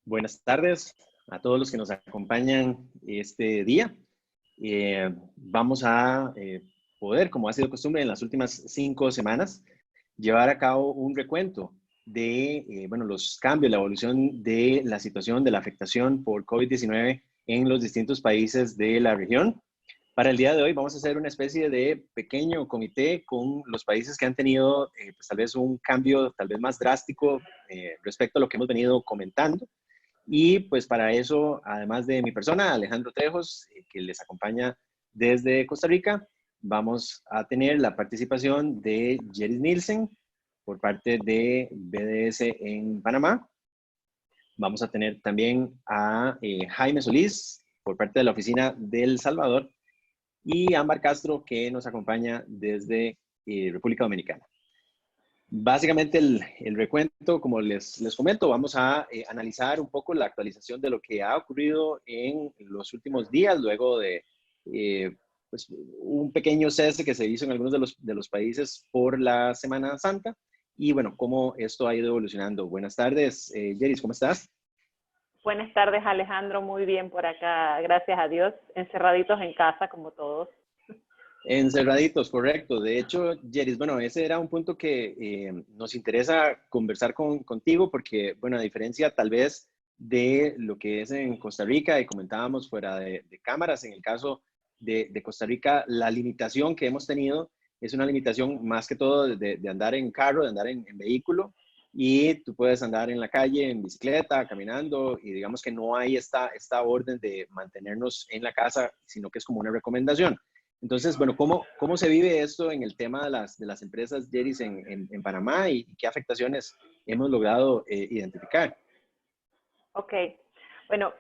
Buenas tardes a todos los que nos acompañan este día. Vamos a poder, como ha sido costumbre en las últimas 5 semanas, llevar a cabo un recuento de los cambios, la evolución de la situación de la afectación por COVID-19 en los distintos países de la región. Para el día de hoy vamos a hacer una especie de pequeño comité con los países que han tenido pues, tal vez un cambio tal vez más drástico respecto a lo que hemos venido comentando. Y pues para eso, además de mi persona, Alejandro Trejos, que les acompaña desde Costa Rica, vamos a tener la participación de Jeris Nielsen por parte de BDS en Panamá. Vamos a tener también a Jaime Solís por parte de la oficina del Salvador y Ámbar Castro, que nos acompaña desde República Dominicana. Básicamente el recuento, como les comento, vamos a analizar un poco la actualización de lo que ha ocurrido en los últimos días, luego de pues, un pequeño cese que se hizo en algunos de los países por la Semana Santa, y bueno, cómo esto ha ido evolucionando. Buenas tardes, Jeris, ¿cómo estás? Buenas tardes, Alejandro, muy bien por acá, gracias a Dios, encerraditos en casa como todos. Encerraditos, correcto. De hecho, Jeris, bueno, ese era un punto que nos interesa conversar contigo porque, bueno, a diferencia tal vez de lo que es en Costa Rica y comentábamos fuera de cámaras, en el caso de Costa Rica, la limitación que hemos tenido es una limitación más que todo de andar en carro, de andar en vehículo, y tú puedes andar en la calle, en bicicleta, caminando, y digamos que no hay esta orden de mantenernos en la casa, sino que es como una recomendación. Entonces, bueno, ¿cómo se vive esto en el tema de las empresas, Jeris, en Panamá, y qué afectaciones hemos logrado identificar? Ok, bueno,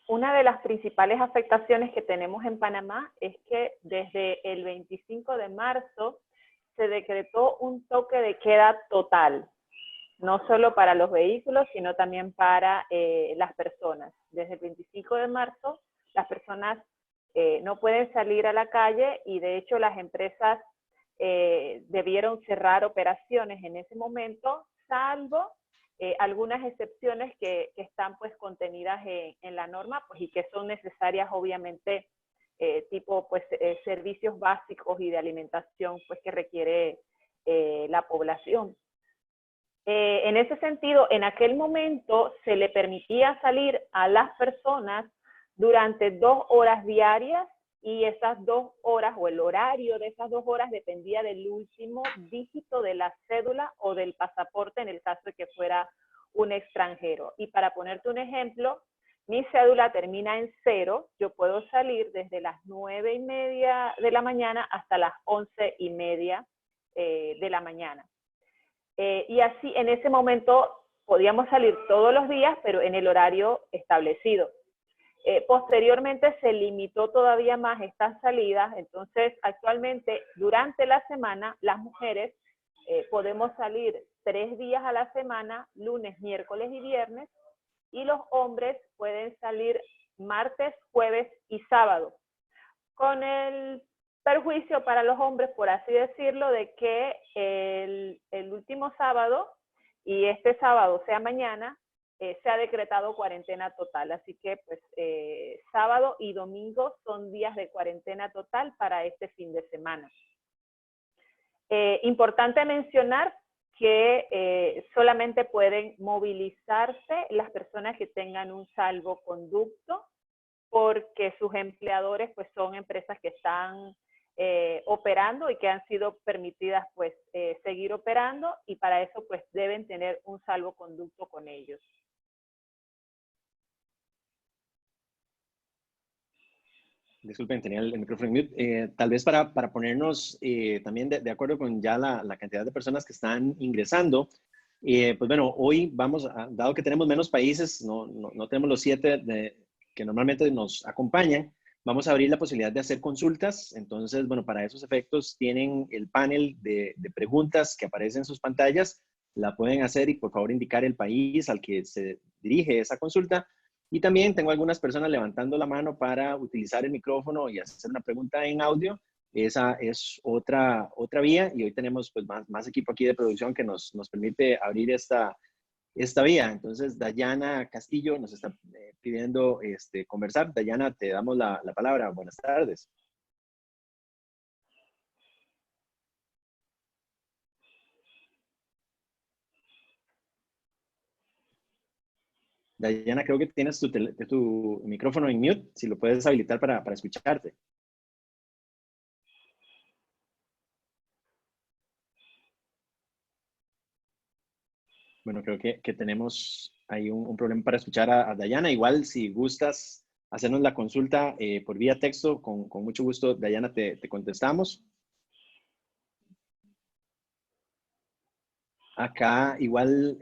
una de las principales afectaciones que tenemos en Panamá es que desde el 25 de marzo se decretó un toque de queda total, no solo para los vehículos, sino también para las personas. Desde el 25 de marzo, las personas no pueden salir a la calle y de hecho las empresas debieron cerrar operaciones en ese momento, salvo algunas excepciones que están pues contenidas en la norma pues, y que son necesarias obviamente tipo pues servicios básicos y de alimentación pues que requiere la población. En ese sentido, en aquel momento se le permitía salir a las personas durante 2 horas diarias y esas 2 horas o el horario de esas 2 horas dependía del último dígito de la cédula o del pasaporte en el caso de que fuera un extranjero. Y para ponerte un ejemplo, mi cédula termina en 0, yo puedo salir desde las 9:30 de la mañana hasta las 11:30 de la mañana. Y así en ese momento podíamos salir todos los días, pero en el horario establecido. Posteriormente se limitó todavía más estas salidas, entonces actualmente durante la semana las mujeres podemos salir 3 días a la semana, lunes, miércoles y viernes, y los hombres pueden salir martes, jueves y sábado, con el perjuicio para los hombres, por así decirlo, de que el último sábado y este sábado, sea mañana, se ha decretado cuarentena total. Así que pues sábado y domingo son días de cuarentena total para este fin de semana. Importante mencionar que solamente pueden movilizarse las personas que tengan un salvoconducto, porque sus empleadores pues son empresas que están operando y que han sido permitidas pues seguir operando, y para eso pues deben tener un salvoconducto con ellos. Disculpen, tenía el micrófono en mute. Tal vez para ponernos también de acuerdo con ya la cantidad de personas que están ingresando, pues bueno, hoy dado que tenemos menos países, no tenemos los 7 que normalmente nos acompañan, vamos a abrir la posibilidad de hacer consultas. Entonces, bueno, para esos efectos tienen el panel de preguntas que aparecen en sus pantallas, la pueden hacer y por favor indicar el país al que se dirige esa consulta. Y también tengo algunas personas levantando la mano para utilizar el micrófono y hacer una pregunta en audio. Esa es otra vía, y hoy tenemos pues más equipo aquí de producción que nos permite abrir esta esta vía. Entonces, Dayana Castillo nos está pidiendo conversar. Dayana, te damos la palabra. Buenas tardes. Dayana, creo que tienes tu micrófono en mute, si lo puedes habilitar para escucharte. Bueno, creo que tenemos ahí un problema para escuchar a Dayana. Igual, si gustas hacernos la consulta por vía texto, con mucho gusto, Dayana, te contestamos. Acá, igual,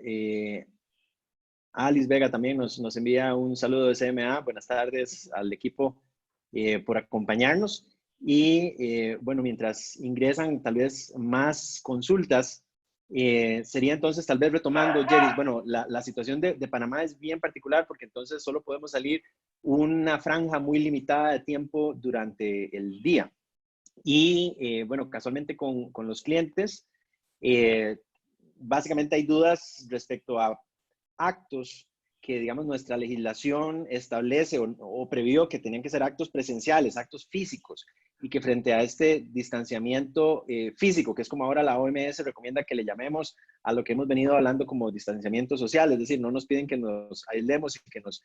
Alice Vega también nos envía un saludo de CMA. Buenas tardes al equipo por acompañarnos. Y bueno, mientras ingresan tal vez más consultas, sería entonces tal vez retomando, Jeris, bueno, la situación de Panamá es bien particular porque entonces solo podemos salir una franja muy limitada de tiempo durante el día. Y bueno, casualmente con los clientes, básicamente hay dudas respecto a actos que, digamos, nuestra legislación establece o previó que tenían que ser actos presenciales, actos físicos, y que frente a este distanciamiento físico, que es como ahora la OMS recomienda que le llamemos a lo que hemos venido hablando como distanciamiento social, es decir, no nos piden que nos aislemos y que nos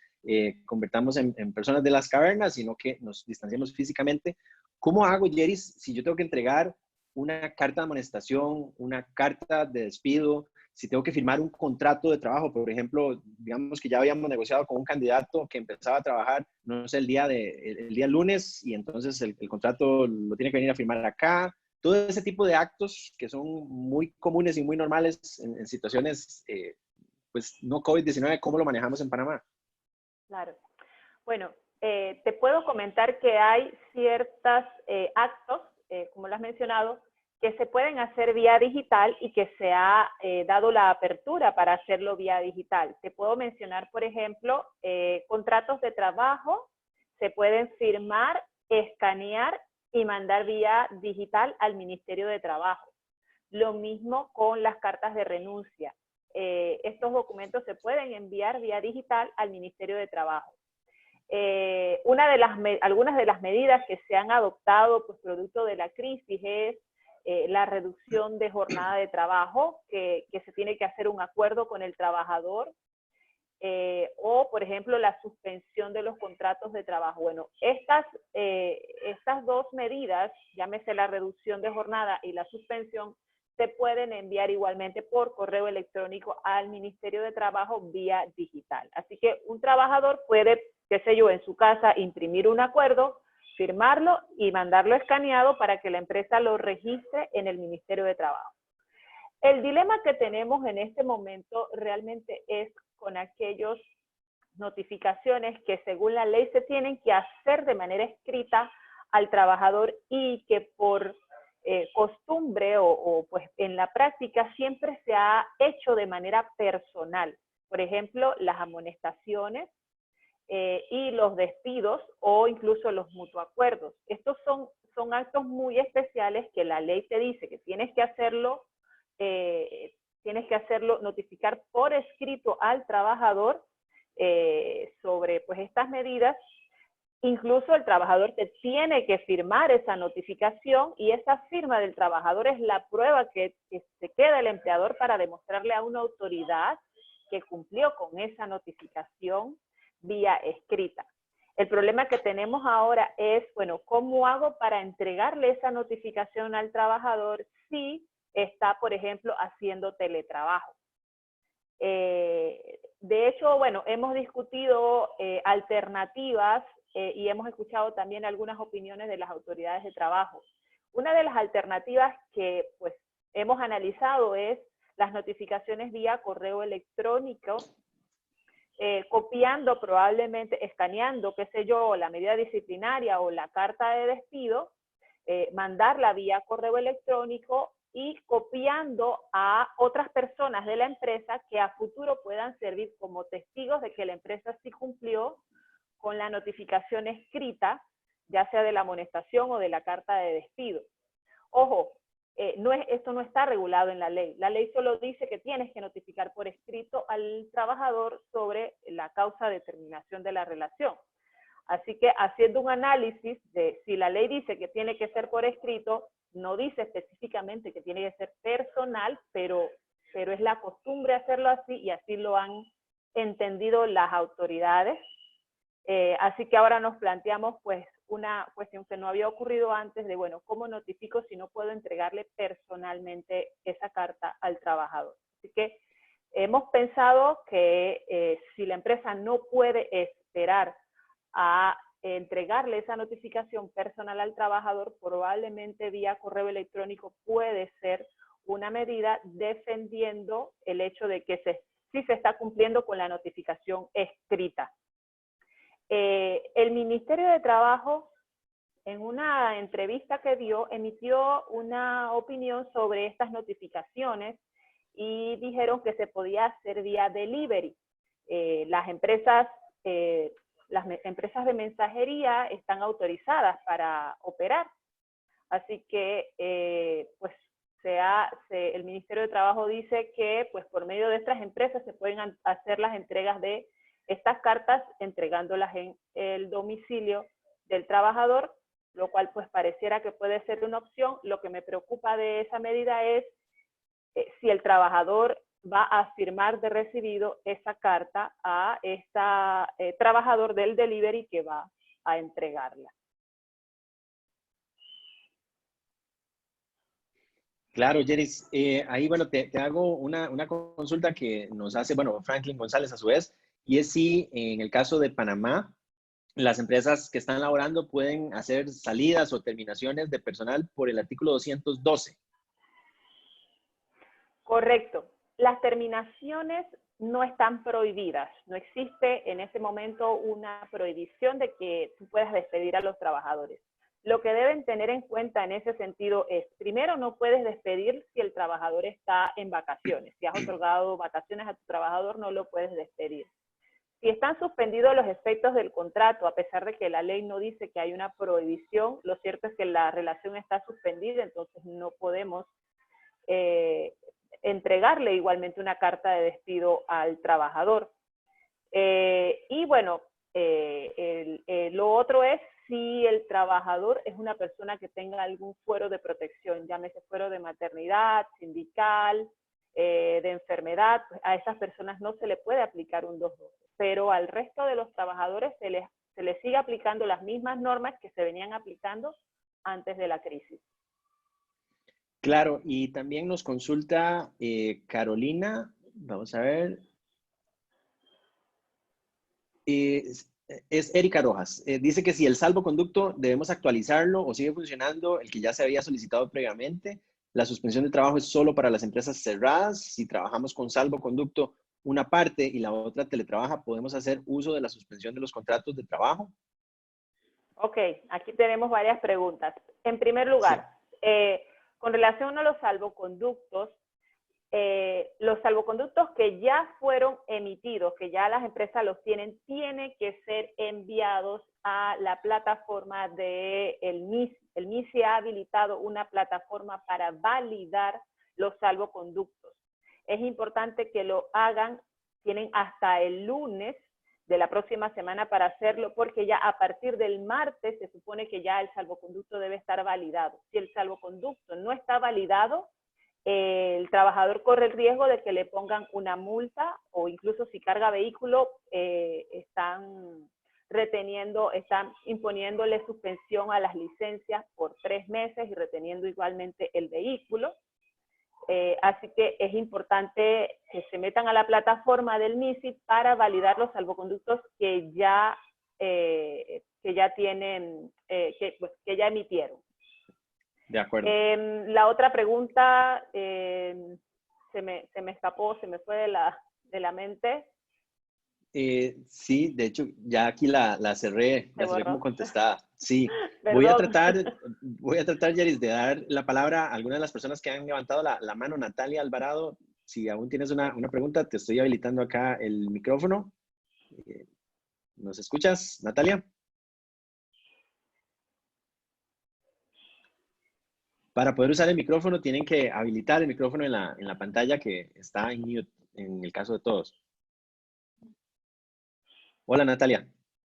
convertamos en personas de las cavernas, sino que nos distanciemos físicamente. ¿Cómo hago, Jeris, si yo tengo que entregar una carta de amonestación, una carta de despido, si tengo que firmar un contrato de trabajo? Por ejemplo, digamos que ya habíamos negociado con un candidato que empezaba a trabajar, no sé, el día lunes, y entonces el contrato lo tiene que venir a firmar acá. Todo ese tipo de actos que son muy comunes y muy normales en situaciones, pues no COVID-19, ¿cómo lo manejamos en Panamá? Claro. Bueno, te puedo comentar que hay ciertos actos, como lo has mencionado, que se pueden hacer vía digital y que se ha dado la apertura para hacerlo vía digital. Te puedo mencionar, por ejemplo, contratos de trabajo se pueden firmar, escanear y mandar vía digital al Ministerio de Trabajo. Lo mismo con las cartas de renuncia. Estos documentos se pueden enviar vía digital al Ministerio de Trabajo. Algunas de las medidas que se han adoptado, pues, producto de la crisis, es la reducción de jornada de trabajo, que se tiene que hacer un acuerdo con el trabajador, o, por ejemplo, la suspensión de los contratos de trabajo. Bueno, estas dos medidas, llámese la reducción de jornada y la suspensión, se pueden enviar igualmente por correo electrónico al Ministerio de Trabajo vía digital. Así que un trabajador puede, qué sé yo, en su casa imprimir un acuerdo, firmarlo y mandarlo escaneado para que la empresa lo registre en el Ministerio de Trabajo. El dilema que tenemos en este momento realmente es con aquellas notificaciones que según la ley se tienen que hacer de manera escrita al trabajador y que por costumbre o pues en la práctica siempre se ha hecho de manera personal. Por ejemplo, las amonestaciones y los despidos o incluso los mutuacuerdos. Estos son actos muy especiales que la ley te dice que tienes que hacerlo, notificar por escrito al trabajador sobre pues estas medidas. Incluso el trabajador te tiene que firmar esa notificación y esa firma del trabajador es la prueba que se queda el empleador para demostrarle a una autoridad que cumplió con esa notificación vía escrita. El problema que tenemos ahora es, bueno, ¿cómo hago para entregarle esa notificación al trabajador si está, por ejemplo, haciendo teletrabajo? De hecho, bueno, hemos discutido alternativas y hemos escuchado también algunas opiniones de las autoridades de trabajo. Una de las alternativas que pues hemos analizado es las notificaciones vía correo electrónico, copiando probablemente, escaneando, qué sé yo, la medida disciplinaria o la carta de despido, mandarla vía correo electrónico y copiando a otras personas de la empresa que a futuro puedan servir como testigos de que la empresa sí cumplió con la notificación escrita, ya sea de la amonestación o de la carta de despido. Ojo, esto no está regulado en la ley. La ley solo dice que tienes que notificar por escrito al trabajador sobre la causa de terminación de la relación. Así que haciendo un análisis de si la ley dice que tiene que ser por escrito, no dice específicamente que tiene que ser personal, pero es la costumbre hacerlo así y así lo han entendido las autoridades. Así que ahora nos planteamos pues una cuestión que no había ocurrido antes de, bueno, ¿cómo notifico si no puedo entregarle personalmente esa carta al trabajador? Así que hemos pensado que si la empresa no puede esperar a entregarle esa notificación personal al trabajador, probablemente vía correo electrónico puede ser una medida defendiendo el hecho de que sí se está cumpliendo con la notificación escrita. El Ministerio de Trabajo, en una entrevista que dio, emitió una opinión sobre estas notificaciones y dijeron que se podía hacer vía delivery. Las empresas de mensajería están autorizadas para operar. Así que, pues, el Ministerio de Trabajo dice que, pues, por medio de estas empresas se pueden hacer las entregas de estas cartas, entregándolas en el domicilio del trabajador, lo cual, pues, pareciera que puede ser una opción. Lo que me preocupa de esa medida es si el trabajador va a firmar de recibido esa carta a este trabajador del delivery que va a entregarla. Claro, Jeris. Ahí, bueno, te hago una consulta que nos hace, bueno, Franklin González a su vez, y es si en el caso de Panamá, las empresas que están laborando pueden hacer salidas o terminaciones de personal por el artículo 212. Correcto. Las terminaciones no están prohibidas. No existe en ese momento una prohibición de que tú puedas despedir a los trabajadores. Lo que deben tener en cuenta en ese sentido es, primero, no puedes despedir si el trabajador está en vacaciones. Si has otorgado vacaciones a tu trabajador, no lo puedes despedir. Si están suspendidos los efectos del contrato, a pesar de que la ley no dice que hay una prohibición, lo cierto es que la relación está suspendida, entonces no podemos entregarle igualmente una carta de despido al trabajador. Y bueno, lo otro es si el trabajador es una persona que tenga algún fuero de protección, llámese fuero de maternidad, sindical, de enfermedad, pues a esas personas no se le puede aplicar un 212, pero al resto de los trabajadores se les sigue aplicando las mismas normas que se venían aplicando antes de la crisis. Claro, y también nos consulta Carolina, vamos a ver. Es Erika Rojas. Dice que si el salvoconducto debemos actualizarlo o sigue funcionando el que ya se había solicitado previamente. La suspensión de trabajo es solo para las empresas cerradas. Si trabajamos con salvoconducto una parte y la otra teletrabaja, ¿podemos hacer uso de la suspensión de los contratos de trabajo? Ok, aquí tenemos varias preguntas. En primer lugar, sí. Con relación a los salvoconductos que ya fueron emitidos, que ya las empresas los tienen que ser enviados a la plataforma del MIS. El MIS se ha habilitado una plataforma para validar los salvoconductos. Es importante que lo hagan, tienen hasta el lunes de la próxima semana para hacerlo, porque ya a partir del martes se supone que ya el salvoconducto debe estar validado. Si el salvoconducto no está validado, el trabajador corre el riesgo de que le pongan una multa o incluso si carga vehículo, están imponiéndole suspensión a las licencias por 3 meses y reteniendo igualmente el vehículo. Así que es importante que se metan a la plataforma del MISIT para validar los salvoconductos que ya emitieron. De acuerdo. La otra pregunta se me escapó, se me fue de la mente. Sí, de hecho, ya aquí la cerré como contestada. Sí, voy a tratar, Yaris, de dar la palabra a algunas de las personas que han levantado la mano. Natalia Alvarado, si aún tienes una pregunta, te estoy habilitando acá el micrófono. ¿Nos escuchas, Natalia? Para poder usar el micrófono tienen que habilitar el micrófono en la pantalla que está en mute en el caso de todos. Hola Natalia,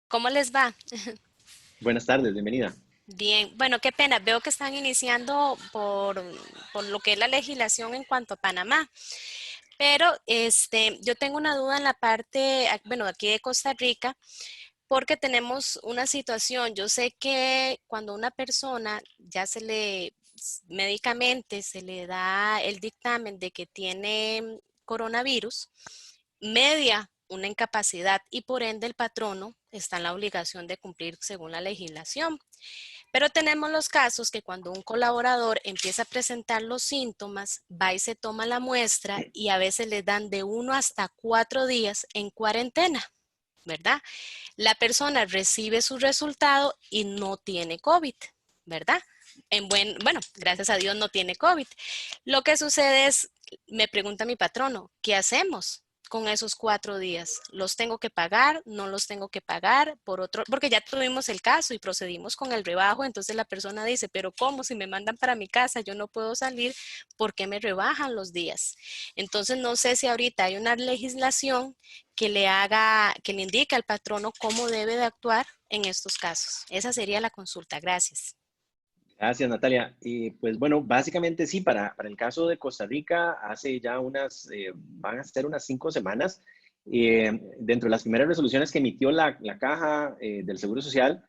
¿Cómo les va? buenas tardes, bienvenida. Bien, bueno, qué pena. Veo que están iniciando por lo que es la legislación en cuanto a Panamá. Pero yo tengo una duda en la parte, bueno, aquí de Costa Rica, porque tenemos una situación. Yo sé que cuando una persona ya médicamente se le da el dictamen de que tiene coronavirus, media una incapacidad y por ende el patrono está en la obligación de cumplir según la legislación. Pero tenemos los casos que cuando un colaborador empieza a presentar los síntomas, va y se toma la muestra y a veces le dan de 1 hasta 4 días en cuarentena, ¿verdad? La persona recibe su resultado y no tiene COVID, ¿verdad? Bueno, gracias a Dios no tiene COVID. Lo que sucede es, me pregunta mi patrono, ¿qué hacemos con esos 4 días? ¿Los tengo que pagar? ¿No los tengo que pagar? Porque ya tuvimos el caso y procedimos con el rebajo, entonces la persona dice, pero ¿cómo? Si me mandan para mi casa, yo no puedo salir, ¿por qué me rebajan los días? Entonces no sé si ahorita hay una legislación que le indique al patrono cómo debe de actuar en estos casos. Esa sería la consulta. Gracias. Gracias, Natalia. Y pues bueno, básicamente sí, para el caso de Costa Rica, hace ya van a ser unas 5 semanas, dentro de las primeras resoluciones que emitió la Caja del Seguro Social,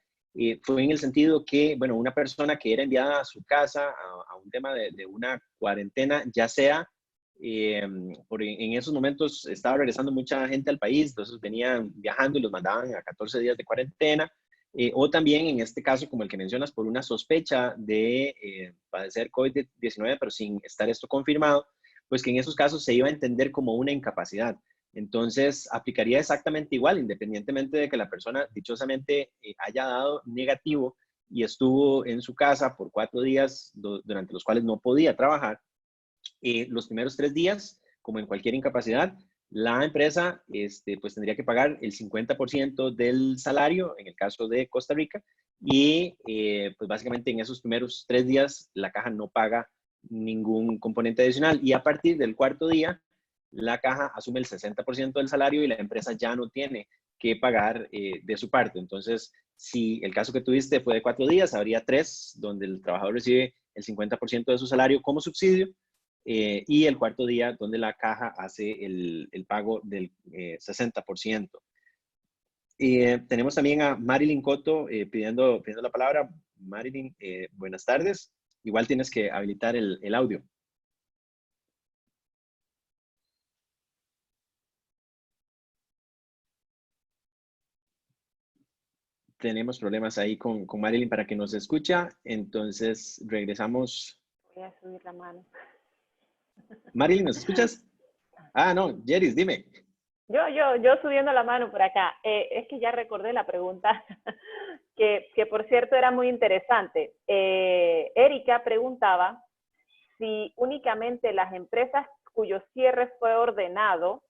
fue en el sentido que, bueno, una persona que era enviada a su casa a un tema de una cuarentena, ya sea, en esos momentos estaba regresando mucha gente al país, entonces venían viajando y los mandaban a 14 días de cuarentena, o también en este caso, como el que mencionas, por una sospecha de padecer COVID-19, pero sin estar esto confirmado, pues que en esos casos se iba a entender como una incapacidad. Entonces, aplicaría exactamente igual, independientemente de que la persona dichosamente haya dado negativo y estuvo en su casa por 4 días durante los cuales no podía trabajar. Los primeros 3 días, como en cualquier incapacidad, la empresa pues tendría que pagar el 50% del salario, en el caso de Costa Rica, y pues básicamente en esos primeros 3 días la caja no paga ningún componente adicional, y a partir del cuarto día, la caja asume el 60% del salario y la empresa ya no tiene que pagar de su parte. Entonces, si el caso que tuviste fue de 4 días, habría 3 donde el trabajador recibe el 50% de su salario como subsidio, y el cuarto día donde la caja hace el pago del 60%. Tenemos también a Marilyn Cotto pidiendo la palabra. Marilyn, buenas tardes. Igual tienes que habilitar el audio. Tenemos problemas ahí con Marilyn para que nos escucha. Entonces regresamos. Voy a subir la mano. Marilyn, ¿nos escuchas? Ah, no, Jeris, dime. Yo subiendo la mano por acá. Es que ya recordé la pregunta, que por cierto era muy interesante. Erika preguntaba si únicamente las empresas cuyo cierre fue ordenado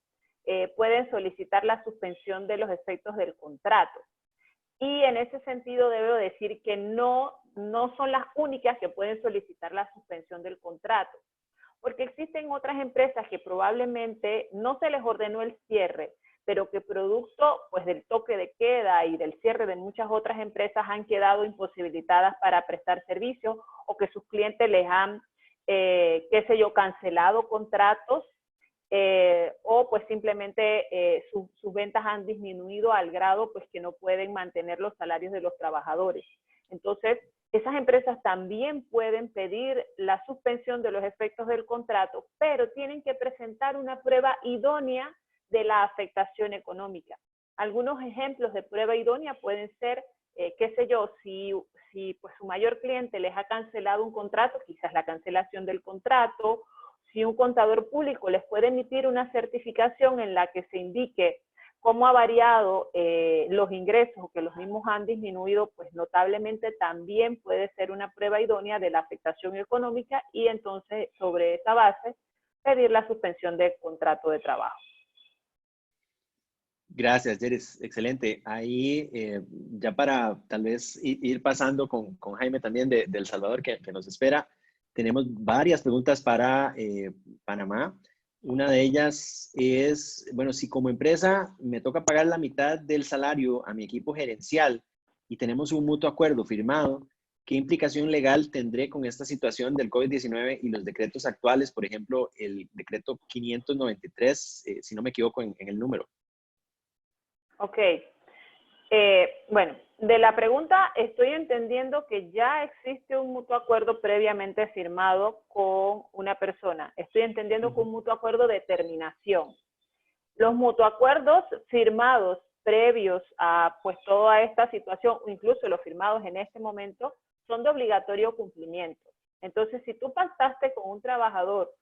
pueden solicitar la suspensión de los efectos del contrato. Y en ese sentido debo decir que no son las únicas que pueden solicitar la suspensión del contrato, porque existen otras empresas que probablemente no se les ordenó el cierre, pero que producto pues del toque de queda y del cierre de muchas otras empresas han quedado imposibilitadas para prestar servicios, o que sus clientes les han, qué sé yo, cancelado contratos, o pues simplemente sus ventas han disminuido al grado pues que no pueden mantener los salarios de los trabajadores. Entonces, esas empresas también pueden pedir la suspensión de los efectos del contrato, pero tienen que presentar una prueba idónea de la afectación económica. Algunos ejemplos de prueba idónea pueden ser, qué sé yo, si pues su mayor cliente les ha cancelado un contrato, quizás la cancelación del contrato. Si un contador público les puede emitir una certificación en la que se indique cómo ha variado los ingresos, o que los mismos han disminuido pues notablemente, también puede ser una prueba idónea de la afectación económica, y entonces sobre esa base pedir la suspensión del contrato de trabajo. Gracias, Jeris. Excelente. Ahí, ya para tal vez ir pasando con Jaime también de El Salvador, que nos espera. Tenemos varias preguntas para Panamá. Una de ellas es, bueno, si como empresa me toca pagar la mitad del salario a mi equipo gerencial y tenemos un mutuo acuerdo firmado, ¿qué implicación legal tendré con esta situación del COVID-19 y los decretos actuales? Por ejemplo, el decreto 593, si no me equivoco en el número. Ok. Bueno, de la pregunta estoy entendiendo que ya existe un mutuo acuerdo previamente firmado con una persona. Estoy entendiendo que un mutuo acuerdo de terminación. Los mutuacuerdos firmados previos a pues toda esta situación, o incluso los firmados en este momento, son de obligatorio cumplimiento. Entonces, si tú pactaste con un trabajador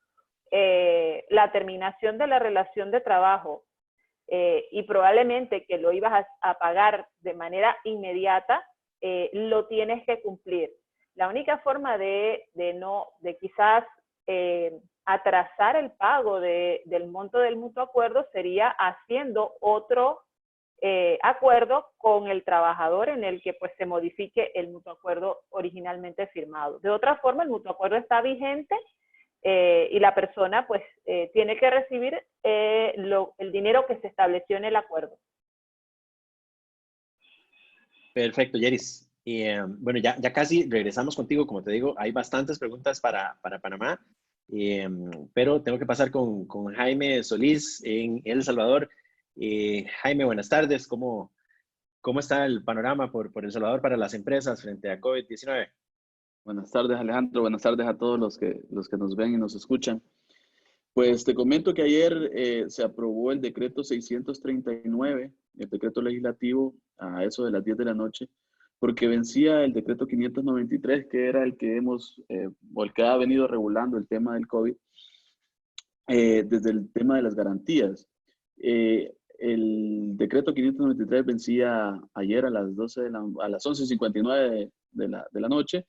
la terminación de la relación de trabajo y probablemente que lo ibas a pagar de manera inmediata, lo tienes que cumplir. La única forma de quizás atrasar el pago del monto del mutuo acuerdo sería haciendo otro acuerdo con el trabajador en el que pues se modifique el mutuo acuerdo originalmente firmado. De otra forma, el mutuo acuerdo está vigente y la persona pues tiene que recibir el dinero que se estableció en el acuerdo. Perfecto, Yeris. Bueno, ya casi regresamos contigo. Como te digo, hay bastantes preguntas para Panamá, pero tengo que pasar con Jaime Solís en El Salvador. Jaime, buenas tardes. ¿Cómo está el panorama por El Salvador para las empresas frente a COVID-19? Buenas tardes, Alejandro. Buenas tardes a todos los que nos ven y nos escuchan. Pues te comento que ayer se aprobó el decreto 639, el decreto legislativo, a eso de las 10 de la noche, porque vencía el decreto 593, que era el que o el que ha venido regulando el tema del COVID, desde el tema de las garantías. El decreto 593 vencía ayer a las 11:59 de la noche,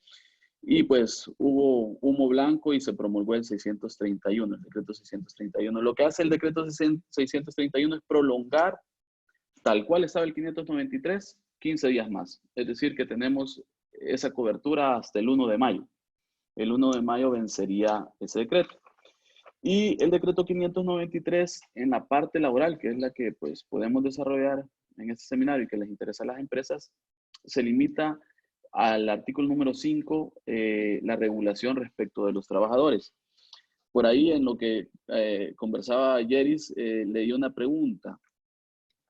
y pues hubo humo blanco y se promulgó el 631, el decreto 631. Lo que hace el decreto 631 es prolongar, tal cual estaba el 593, 15 días más. Es decir, que tenemos esa cobertura hasta el 1 de mayo. El 1 de mayo vencería ese decreto. Y el decreto 593 en la parte laboral, que es la que pues podemos desarrollar en este seminario y que les interesa a las empresas, se limita al artículo número 5, la regulación respecto de los trabajadores. Por ahí en lo que conversaba Yeris, leí una pregunta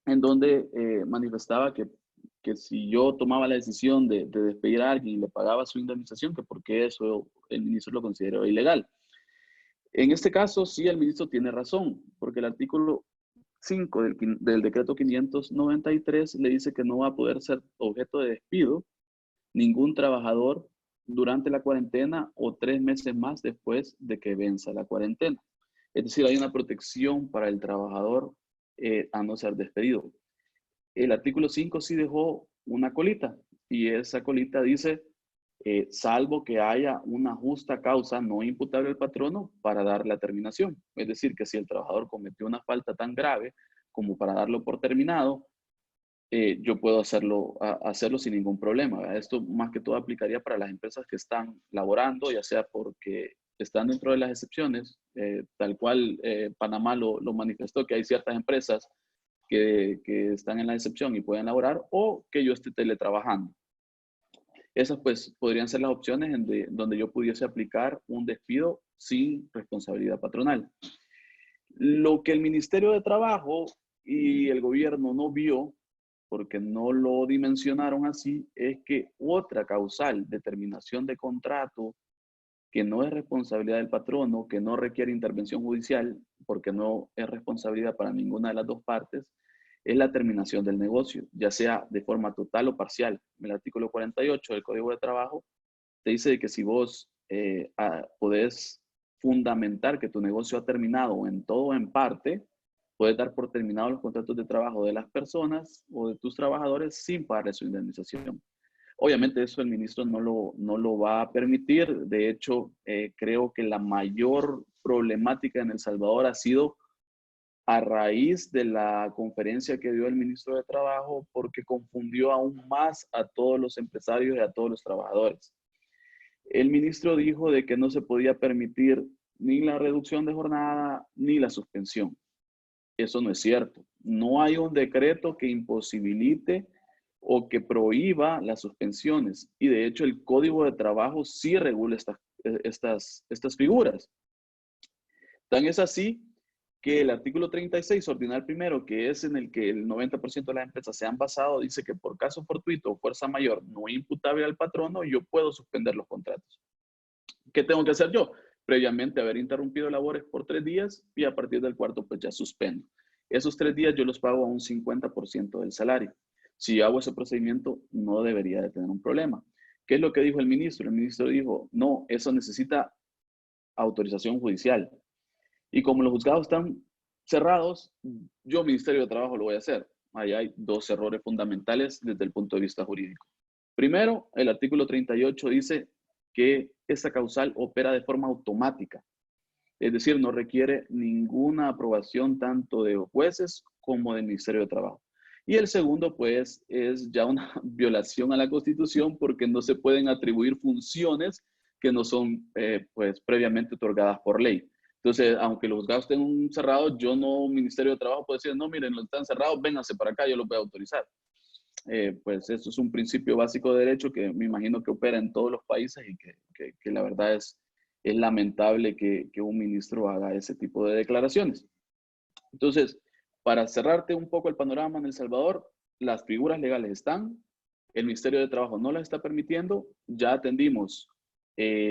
en donde manifestaba que si yo tomaba la decisión de despedir a alguien y le pagaba su indemnización, que porque eso el ministro lo consideró ilegal. En este caso, sí, el ministro tiene razón, porque el artículo 5 del decreto 593 le dice que no va a poder ser objeto de despido ningún trabajador durante la cuarentena o 3 meses más después de que venza la cuarentena. Es decir, hay una protección para el trabajador a no ser despedido. El artículo 5 sí dejó una colita, y esa colita dice, salvo que haya una justa causa no imputable al patrono para dar la terminación. Es decir, que si el trabajador cometió una falta tan grave como para darlo por terminado, yo puedo hacerlo sin ningún problema, ¿verdad? Esto más que todo aplicaría para las empresas que están laborando, ya sea porque están dentro de las excepciones, tal cual Panamá lo manifestó, que hay ciertas empresas que están en la excepción y pueden laborar, o que yo esté teletrabajando. Esas pues podrían ser las opciones donde yo pudiese aplicar un despido sin responsabilidad patronal. Lo que el Ministerio de Trabajo y el gobierno no vio, porque no lo dimensionaron así, es que otra causal de terminación de contrato, que no es responsabilidad del patrono, que no requiere intervención judicial, porque no es responsabilidad para ninguna de las dos partes, es la terminación del negocio, ya sea de forma total o parcial. El artículo 48 del Código de Trabajo te dice que si vos podés fundamentar que tu negocio ha terminado en todo o en parte, puedes dar por terminados los contratos de trabajo de las personas o de tus trabajadores sin pagarle su indemnización. Obviamente eso el ministro no lo va a permitir. De hecho, creo que la mayor problemática en El Salvador ha sido a raíz de la conferencia que dio el ministro de Trabajo, porque confundió aún más a todos los empresarios y a todos los trabajadores. el ministro dijo de que no se podía permitir ni la reducción de jornada ni la suspensión. Eso no es cierto. No hay un decreto que imposibilite o que prohíba las suspensiones. Y de hecho el Código de Trabajo sí regula estas figuras. Tan es así que el artículo 36, ordinal primero, que es en el que el 90% de las empresas se han basado, dice que por caso fortuito o fuerza mayor no imputable al patrono, yo puedo suspender los contratos. ¿Qué tengo que hacer yo? Previamente haber interrumpido labores por 3 días y a partir del cuarto pues ya suspendo. Esos 3 días yo los pago a un 50% del salario. Si hago ese procedimiento no debería de tener un problema. ¿Qué es lo que dijo el ministro? El ministro dijo, no, eso necesita autorización judicial. Y como los juzgados están cerrados, yo, Ministerio de Trabajo, lo voy a hacer. Ahí hay 2 errores fundamentales desde el punto de vista jurídico. Primero, el artículo 38 dice que esta causal opera de forma automática. Es decir, no requiere ninguna aprobación tanto de jueces como del Ministerio de Trabajo. Y el segundo, pues, es ya una violación a la Constitución porque no se pueden atribuir funciones que no son, pues, previamente otorgadas por ley. Entonces, aunque los juzgados estén cerrados, yo no, Ministerio de Trabajo, puedo decir, no, miren, los están cerrados, vénganse para acá, yo los voy a autorizar. Pues eso es un principio básico de derecho que me imagino que opera en todos los países y que la verdad es lamentable que un ministro haga ese tipo de declaraciones. Entonces, para cerrarte un poco el panorama en El Salvador, las figuras legales están, el Ministerio de Trabajo no las está permitiendo, ya atendimos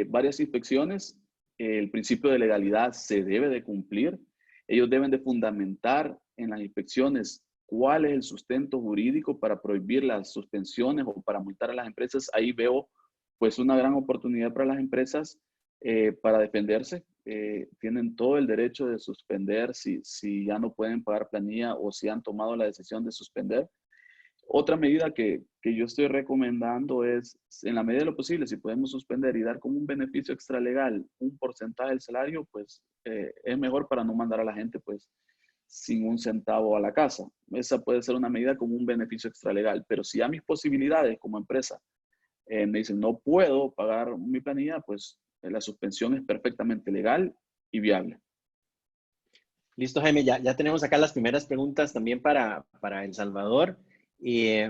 varias inspecciones, el principio de legalidad se debe de cumplir, ellos deben de fundamentar en las inspecciones cuál es el sustento jurídico para prohibir las suspensiones o para multar a las empresas. Ahí veo pues una gran oportunidad para las empresas para defenderse. Tienen todo el derecho de suspender si ya no pueden pagar planilla o si han tomado la decisión de suspender. Otra medida que yo estoy recomendando es, en la medida de lo posible, si podemos suspender y dar como un beneficio extralegal un porcentaje del salario, pues es mejor para no mandar a la gente pues sin un centavo a la casa. Esa puede ser una medida como un beneficio extralegal, pero si a mis posibilidades como empresa me dicen no puedo pagar mi planilla, pues la suspensión es perfectamente legal y viable. Listo, Jaime, ya tenemos acá las primeras preguntas también para El Salvador.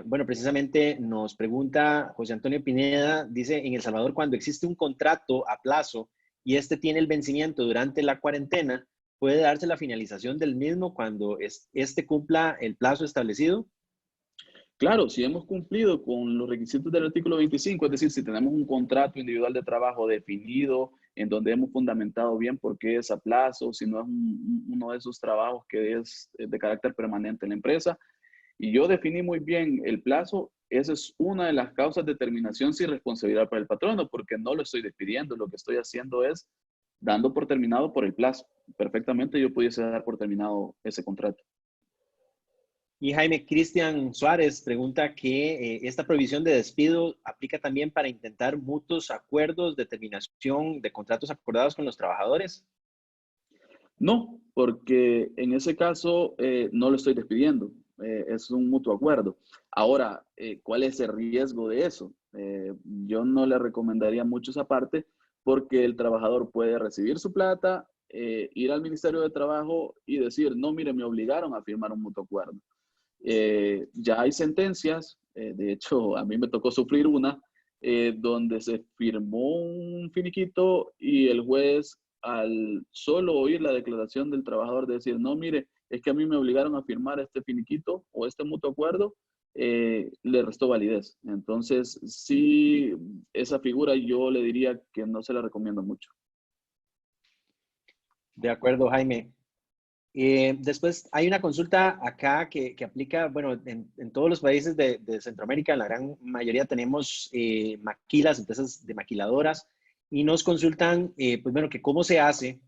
Bueno, precisamente nos pregunta José Antonio Pineda, dice, en El Salvador cuando existe un contrato a plazo y este tiene el vencimiento durante la cuarentena, ¿puede darse la finalización del mismo cuando este cumpla el plazo establecido? Claro, si hemos cumplido con los requisitos del artículo 25, es decir, si tenemos un contrato individual de trabajo definido, en donde hemos fundamentado bien por qué es a plazo, si no es uno de esos trabajos que es de carácter permanente en la empresa, y yo definí muy bien el plazo, esa es una de las causas de terminación sin responsabilidad para el patrono, porque no lo estoy despidiendo, lo que estoy haciendo es dando por terminado por el plazo. Perfectamente yo pudiese dar por terminado ese contrato. Y Jaime, Cristian Suárez pregunta que esta prohibición de despido aplica también para intentar mutuos acuerdos de terminación de contratos acordados con los trabajadores. No, porque en ese caso no lo estoy despidiendo, es un mutuo acuerdo. Ahora, ¿cuál es el riesgo de eso? Yo no le recomendaría mucho esa parte porque el trabajador puede recibir su plata, ir al Ministerio de Trabajo y decir, no, mire, me obligaron a firmar un mutuo acuerdo. Ya hay sentencias, de hecho a mí me tocó sufrir una, donde se firmó un finiquito y el juez al solo oír la declaración del trabajador de decir, no, mire, es que a mí me obligaron a firmar este finiquito o este mutuo acuerdo, le restó validez. Entonces, sí, esa figura yo le diría que no se la recomiendo mucho. De acuerdo, Jaime. Después hay una consulta acá que aplica, bueno, en todos los países de Centroamérica, la gran mayoría tenemos maquilas, empresas de maquiladoras, y nos consultan, pues bueno, que cómo se hace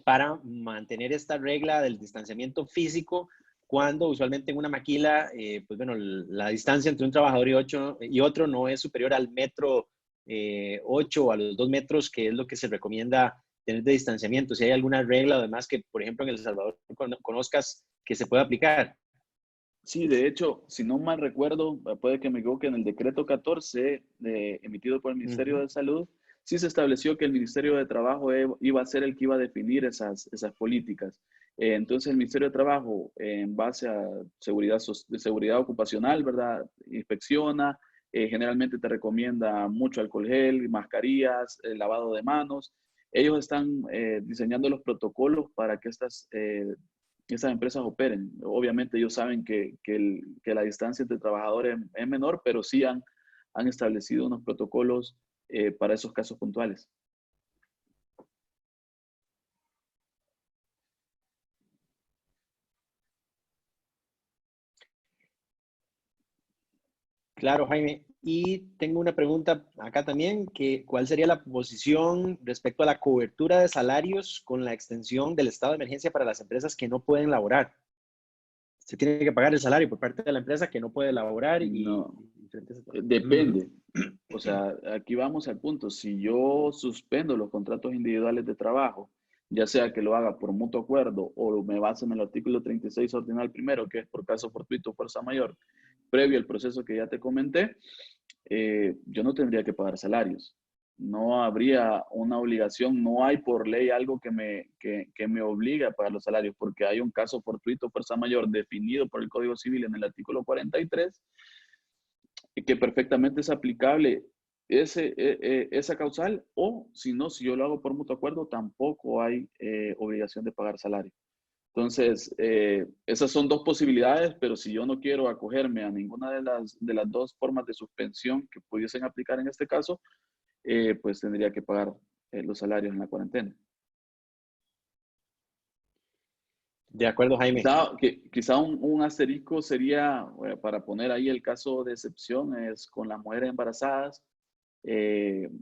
para mantener esta regla del distanciamiento físico cuando usualmente en una maquila, pues bueno, la distancia entre un trabajador y otro no es superior al metro 8 o a los 2 metros, que es lo que se recomienda tener de distanciamiento. Si hay alguna regla, además, que, por ejemplo, en El Salvador conozcas que se pueda aplicar. Sí, de hecho, si no mal recuerdo, puede que me equivoque, en el decreto 14 emitido por el Ministerio de Salud, sí se estableció que el Ministerio de Trabajo iba a ser el que iba a definir esas políticas. Entonces el Ministerio de Trabajo, en base a seguridad ocupacional, ¿verdad? Inspecciona, generalmente te recomienda mucho alcohol gel, mascarillas, lavado de manos. Ellos están diseñando los protocolos para que estas empresas operen. Obviamente ellos saben que la distancia entre trabajadores es menor, pero sí han establecido unos protocolos para esos casos puntuales. Claro, Jaime. Y tengo una pregunta acá también, que ¿cuál sería la posición respecto a la cobertura de salarios con la extensión del estado de emergencia para las empresas que no pueden laborar? Se tiene que pagar el salario por parte de la empresa que no puede laborar No, y depende. O sea, aquí vamos al punto. Si yo suspendo los contratos individuales de trabajo, ya sea que lo haga por mutuo acuerdo o me baso en el artículo 36 ordinal primero, que es por caso fortuito o fuerza mayor, previo al proceso que ya te comenté, yo no tendría que pagar salarios. No habría una obligación, no hay por ley algo que me obligue a pagar los salarios, porque hay un caso fortuito, fuerza mayor, definido por el Código Civil en el artículo 43, que perfectamente es aplicable esa causal, o si no, si yo lo hago por mutuo acuerdo, tampoco hay obligación de pagar salario. Entonces, esas son dos posibilidades, pero si yo no quiero acogerme a ninguna de las dos formas de suspensión que pudiesen aplicar en este caso, pues tendría que pagar los salarios en la cuarentena. De acuerdo, Jaime. Quizá un asterisco sería, para poner ahí el caso de excepción, es con las mujeres embarazadas.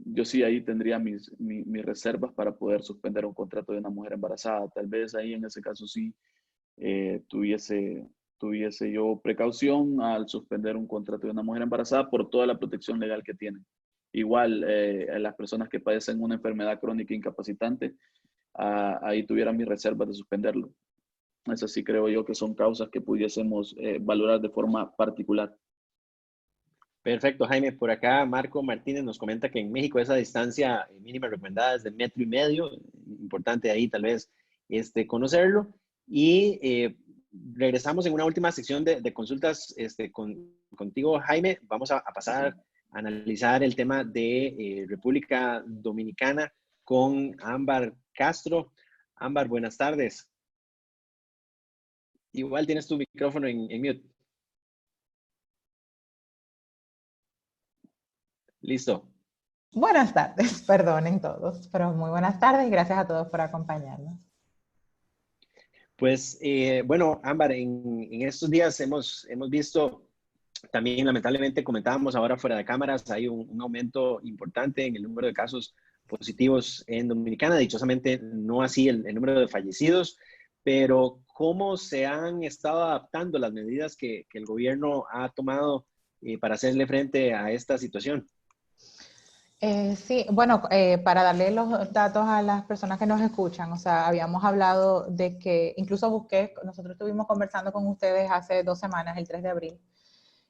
Yo sí ahí tendría mis reservas para poder suspender un contrato de una mujer embarazada. Tal vez ahí en ese caso sí tuviese yo precaución al suspender un contrato de una mujer embarazada por toda la protección legal que tienen. Igual, a las personas que padecen una enfermedad crónica incapacitante, ahí tuvieran mis reservas de suspenderlo. Esas sí creo yo que son causas que pudiésemos valorar de forma particular. Perfecto, Jaime. Por acá, Marco Martínez nos comenta que en México esa distancia mínima recomendada es de 1,5 metros. Importante ahí tal vez conocerlo. Y regresamos en una última sección de consultas contigo, Jaime. Vamos a pasar a analizar el tema de República Dominicana con Ámbar Castro. Ámbar, buenas tardes. Igual tienes tu micrófono en mute. Listo. Buenas tardes, perdonen todos, pero muy buenas tardes y gracias a todos por acompañarnos. Pues bueno, Ámbar, en estos días hemos visto, también lamentablemente comentábamos ahora fuera de cámaras, hay un aumento importante en el número de casos positivos en Dominicana, dichosamente no así el número de fallecidos, pero ¿cómo se han estado adaptando las medidas que el gobierno ha tomado para hacerle frente a esta situación? Sí, bueno, para darle los datos a las personas que nos escuchan, o sea, habíamos hablado de que, incluso nosotros estuvimos conversando con ustedes hace 2 semanas, el 3 de abril,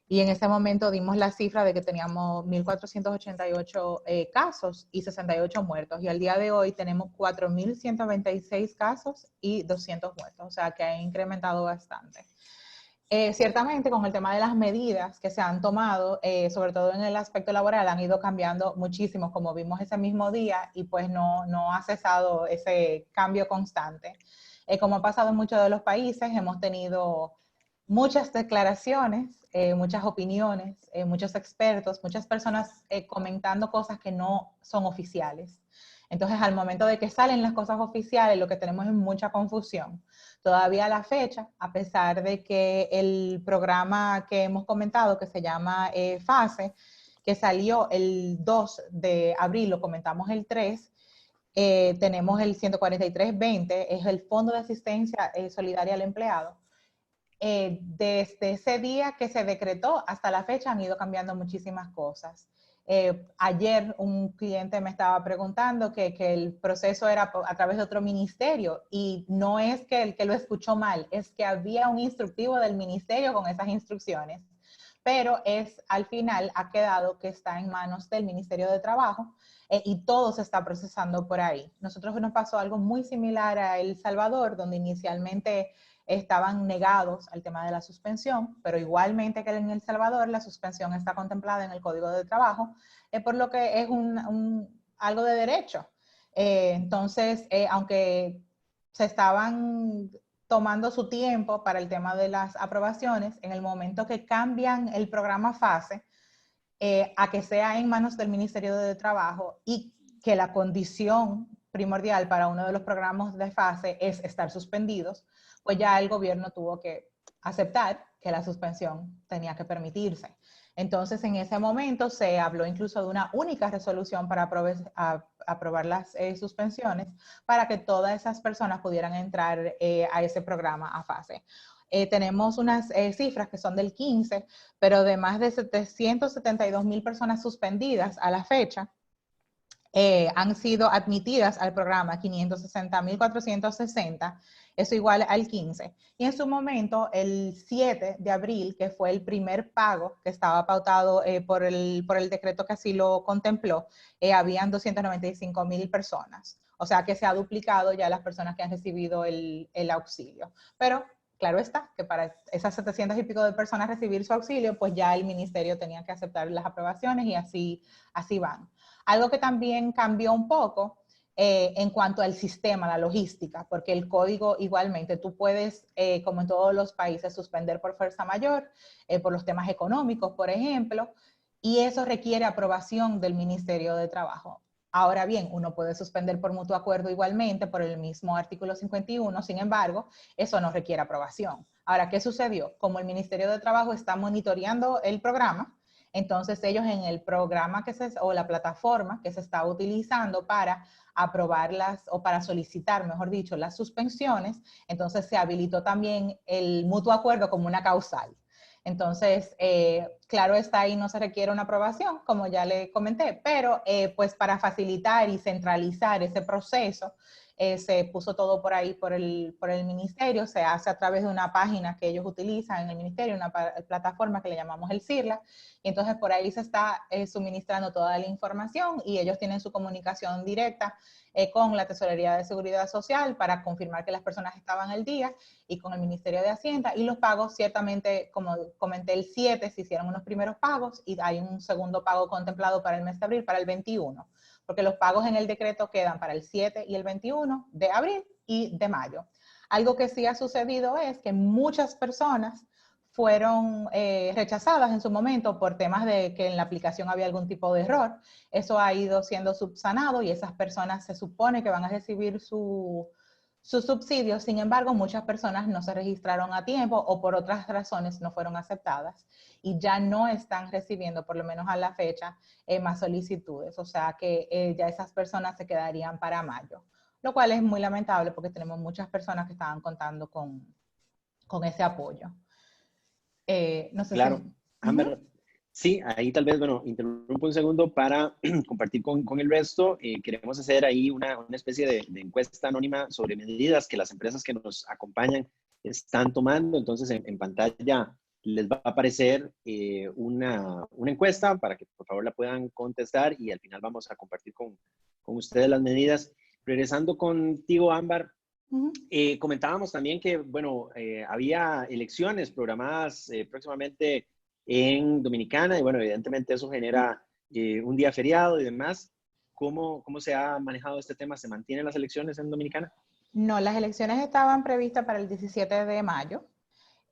y en ese momento dimos la cifra de que teníamos 1,488 casos y 68 muertos, y al día de hoy tenemos 4,126 casos y 200 muertos, o sea, que ha incrementado bastante. Ciertamente con el tema de las medidas que se han tomado, sobre todo en el aspecto laboral, han ido cambiando muchísimo, como vimos ese mismo día, y pues no ha cesado ese cambio constante. Como ha pasado en muchos de los países, hemos tenido muchas declaraciones, muchas opiniones, muchos expertos, muchas personas comentando cosas que no son oficiales. Entonces, al momento de que salen las cosas oficiales, lo que tenemos es mucha confusión. Todavía a la fecha, a pesar de que el programa que hemos comentado, que se llama FASE, que salió el 2 de abril, lo comentamos el 3, tenemos el 14320, es el Fondo de Asistencia Solidaria al Empleado. Desde ese día que se decretó hasta la fecha han ido cambiando muchísimas cosas. Ayer un cliente me estaba preguntando que el proceso era a través de otro ministerio, y no es que el que lo escuchó mal, es que había un instructivo del ministerio con esas instrucciones. pero al final ha quedado que está en manos del Ministerio de Trabajo y todo se está procesando por ahí. Nosotros nos pasó algo muy similar a El Salvador, donde inicialmente estaban negados al tema de la suspensión, pero igualmente que en El Salvador la suspensión está contemplada en el Código de Trabajo, por lo que es algo de derecho. Entonces, aunque se estaban tomando su tiempo para el tema de las aprobaciones, en el momento que cambian el programa FASE a que sea en manos del Ministerio de Trabajo y que la condición primordial para uno de los programas de FASE es estar suspendidos, pues ya el gobierno tuvo que aceptar que la suspensión tenía que permitirse. Entonces, en ese momento se habló incluso de una única resolución para aprobar las suspensiones para que todas esas personas pudieran entrar a ese programa a FASE. Tenemos unas cifras que son del 15, pero de más de 772,000 personas suspendidas a la fecha, han sido admitidas al programa 560,460, eso igual al 15. Y en su momento, el 7 de abril, que fue el primer pago que estaba pautado por el decreto que así lo contempló, habían 295,000 personas. O sea que se ha duplicado ya las personas que han recibido el auxilio. Pero claro está, que para esas 700 y pico de personas recibir su auxilio, pues ya el ministerio tenía que aceptar las aprobaciones y así van. Algo que también cambió un poco en cuanto al sistema, la logística, porque el código igualmente tú puedes, como en todos los países, suspender por fuerza mayor, por los temas económicos, por ejemplo, y eso requiere aprobación del Ministerio de Trabajo. Ahora bien, uno puede suspender por mutuo acuerdo igualmente por el mismo artículo 51, sin embargo, eso no requiere aprobación. Ahora, ¿qué sucedió? Como el Ministerio de Trabajo está monitoreando el programa, entonces ellos en el programa o la plataforma que se está utilizando para aprobarlas o para solicitar, mejor dicho, las suspensiones, entonces se habilitó también el mutuo acuerdo como una causal. Entonces, claro está, ahí no se requiere una aprobación, como ya le comenté, pero pues para facilitar y centralizar ese proceso, se puso todo por ahí por el ministerio, se hace a través de una página que ellos utilizan en el ministerio, una plataforma que le llamamos el CIRLA, y entonces por ahí se está suministrando toda la información y ellos tienen su comunicación directa con la Tesorería de Seguridad Social para confirmar que las personas estaban al día y con el Ministerio de Hacienda, y los pagos ciertamente, como comenté, el 7 se hicieron unos primeros pagos y hay un segundo pago contemplado para el mes de abril, para el 21, porque los pagos en el decreto quedan para el 7 y el 21 de abril y de mayo. Algo que sí ha sucedido es que muchas personas fueron rechazadas en su momento por temas de que en la aplicación había algún tipo de error. Eso ha ido siendo subsanado y esas personas se supone que van a recibir su subsidio. Sin embargo, muchas personas no se registraron a tiempo o por otras razones no fueron aceptadas y ya no están recibiendo, por lo menos a la fecha, más solicitudes. O sea que ya esas personas se quedarían para mayo, lo cual es muy lamentable porque tenemos muchas personas que estaban contando con ese apoyo. No sé Claro, si... Amber, sí, ahí tal vez, bueno, interrumpo un segundo para compartir con el resto. Queremos hacer ahí una especie de encuesta anónima sobre medidas que las empresas que nos acompañan están tomando. Entonces, en pantalla les va a aparecer una encuesta para que por favor la puedan contestar y al final vamos a compartir con ustedes las medidas. Regresando contigo, Ámbar, comentábamos también que, bueno, había elecciones programadas próximamente en Dominicana y, bueno, evidentemente eso genera un día feriado y demás. ¿Cómo se ha manejado este tema? ¿Se mantienen las elecciones en Dominicana? No, las elecciones estaban previstas para el 17 de mayo.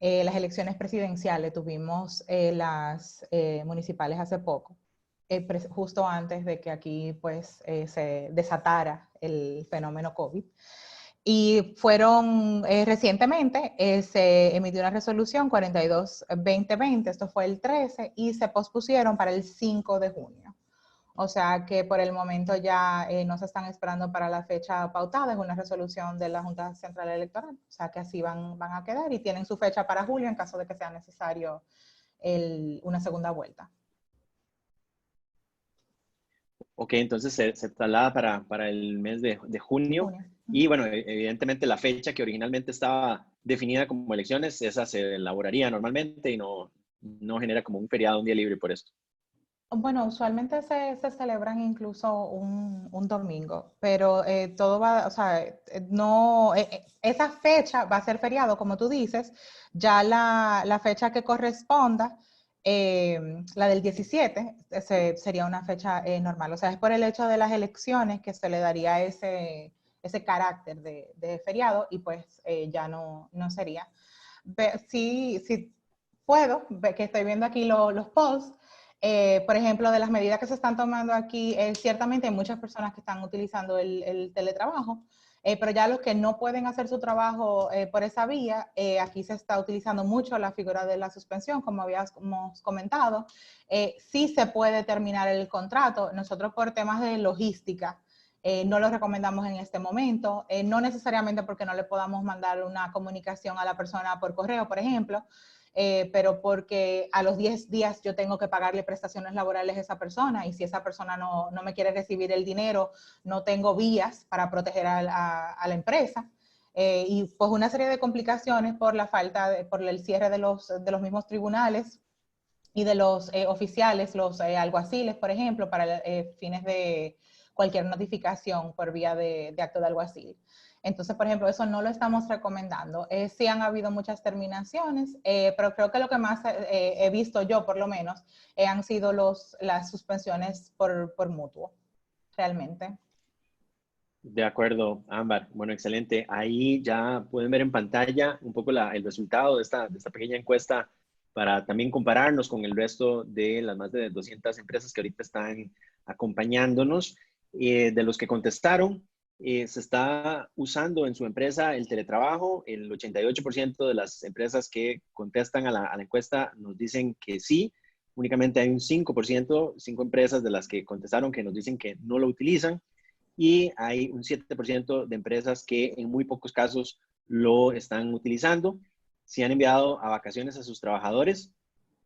Las elecciones presidenciales, tuvimos las municipales hace poco, justo antes de que aquí pues se desatara el fenómeno COVID. Y fueron recientemente, se emitió una resolución 42-2020, esto fue el 13, y se pospusieron para el 5 de junio. O sea que por el momento ya no se están esperando para la fecha pautada, es una resolución de la Junta Central Electoral, o sea que así van a quedar y tienen su fecha para julio en caso de que sea necesario una segunda vuelta. Ok, entonces se traslada para el mes de junio. Y bueno, evidentemente la fecha que originalmente estaba definida como elecciones, esa se elaboraría normalmente y no no genera como un feriado, un día libre por esto. Bueno, usualmente se celebran incluso un domingo, pero todo va, o sea, no, esa fecha va a ser feriado, como tú dices, ya la fecha que corresponda, la del 17, sería una fecha normal. O sea, es por el hecho de las elecciones que se le daría ese carácter de feriado y pues ya no sería. Sí puedo, que estoy viendo aquí los posts. Por ejemplo, de las medidas que se están tomando aquí, ciertamente hay muchas personas que están utilizando el teletrabajo, pero ya los que no pueden hacer su trabajo por esa vía, aquí se está utilizando mucho la figura de la suspensión, como habíamos comentado. Sí se puede terminar el contrato. Nosotros por temas de logística no lo recomendamos en este momento, no necesariamente porque no le podamos mandar una comunicación a la persona por correo, por ejemplo, pero porque a los 10 días yo tengo que pagarle prestaciones laborales a esa persona y si esa persona no me quiere recibir el dinero, no tengo vías para proteger a la empresa. Y pues una serie de complicaciones por la falta, por el cierre de los mismos tribunales y de los oficiales, los alguaciles, por ejemplo, para fines de cualquier notificación por vía de acto de alguacil. Entonces, por ejemplo, eso no lo estamos recomendando. Sí han habido muchas terminaciones, pero creo que lo que más he visto yo, por lo menos, han sido las suspensiones por mutuo, realmente. De acuerdo, Ámbar. Bueno, excelente. Ahí ya pueden ver en pantalla un poco el resultado de esta pequeña encuesta para también compararnos con el resto de las más de 200 empresas que ahorita están acompañándonos. De los que contestaron, se está usando en su empresa el teletrabajo. El 88% de las empresas que contestan a la encuesta nos dicen que sí. Únicamente hay un 5%, 5 empresas de las que contestaron que nos dicen que no lo utilizan. Y hay un 7% de empresas que en muy pocos casos lo están utilizando. Si han enviado a vacaciones a sus trabajadores,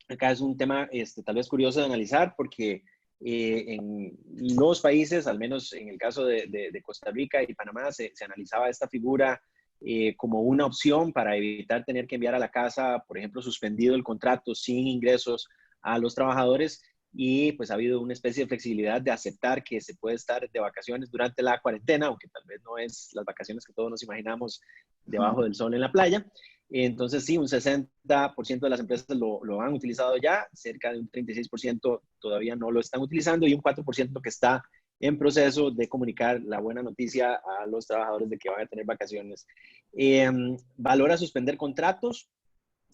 acá es un tema tal vez curioso de analizar porque en los países, al menos en el caso de Costa Rica y Panamá, se analizaba esta figura como una opción para evitar tener que enviar a la casa, por ejemplo, suspendido el contrato sin ingresos a los trabajadores. Y pues ha habido una especie de flexibilidad de aceptar que se puede estar de vacaciones durante la cuarentena, aunque tal vez no es las vacaciones que todos nos imaginamos debajo del sol en la playa. Entonces, sí, un 60% de las empresas lo han utilizado ya, cerca de un 36% todavía no lo están utilizando y un 4% que está en proceso de comunicar la buena noticia a los trabajadores de que van a tener vacaciones. Valora suspender contratos.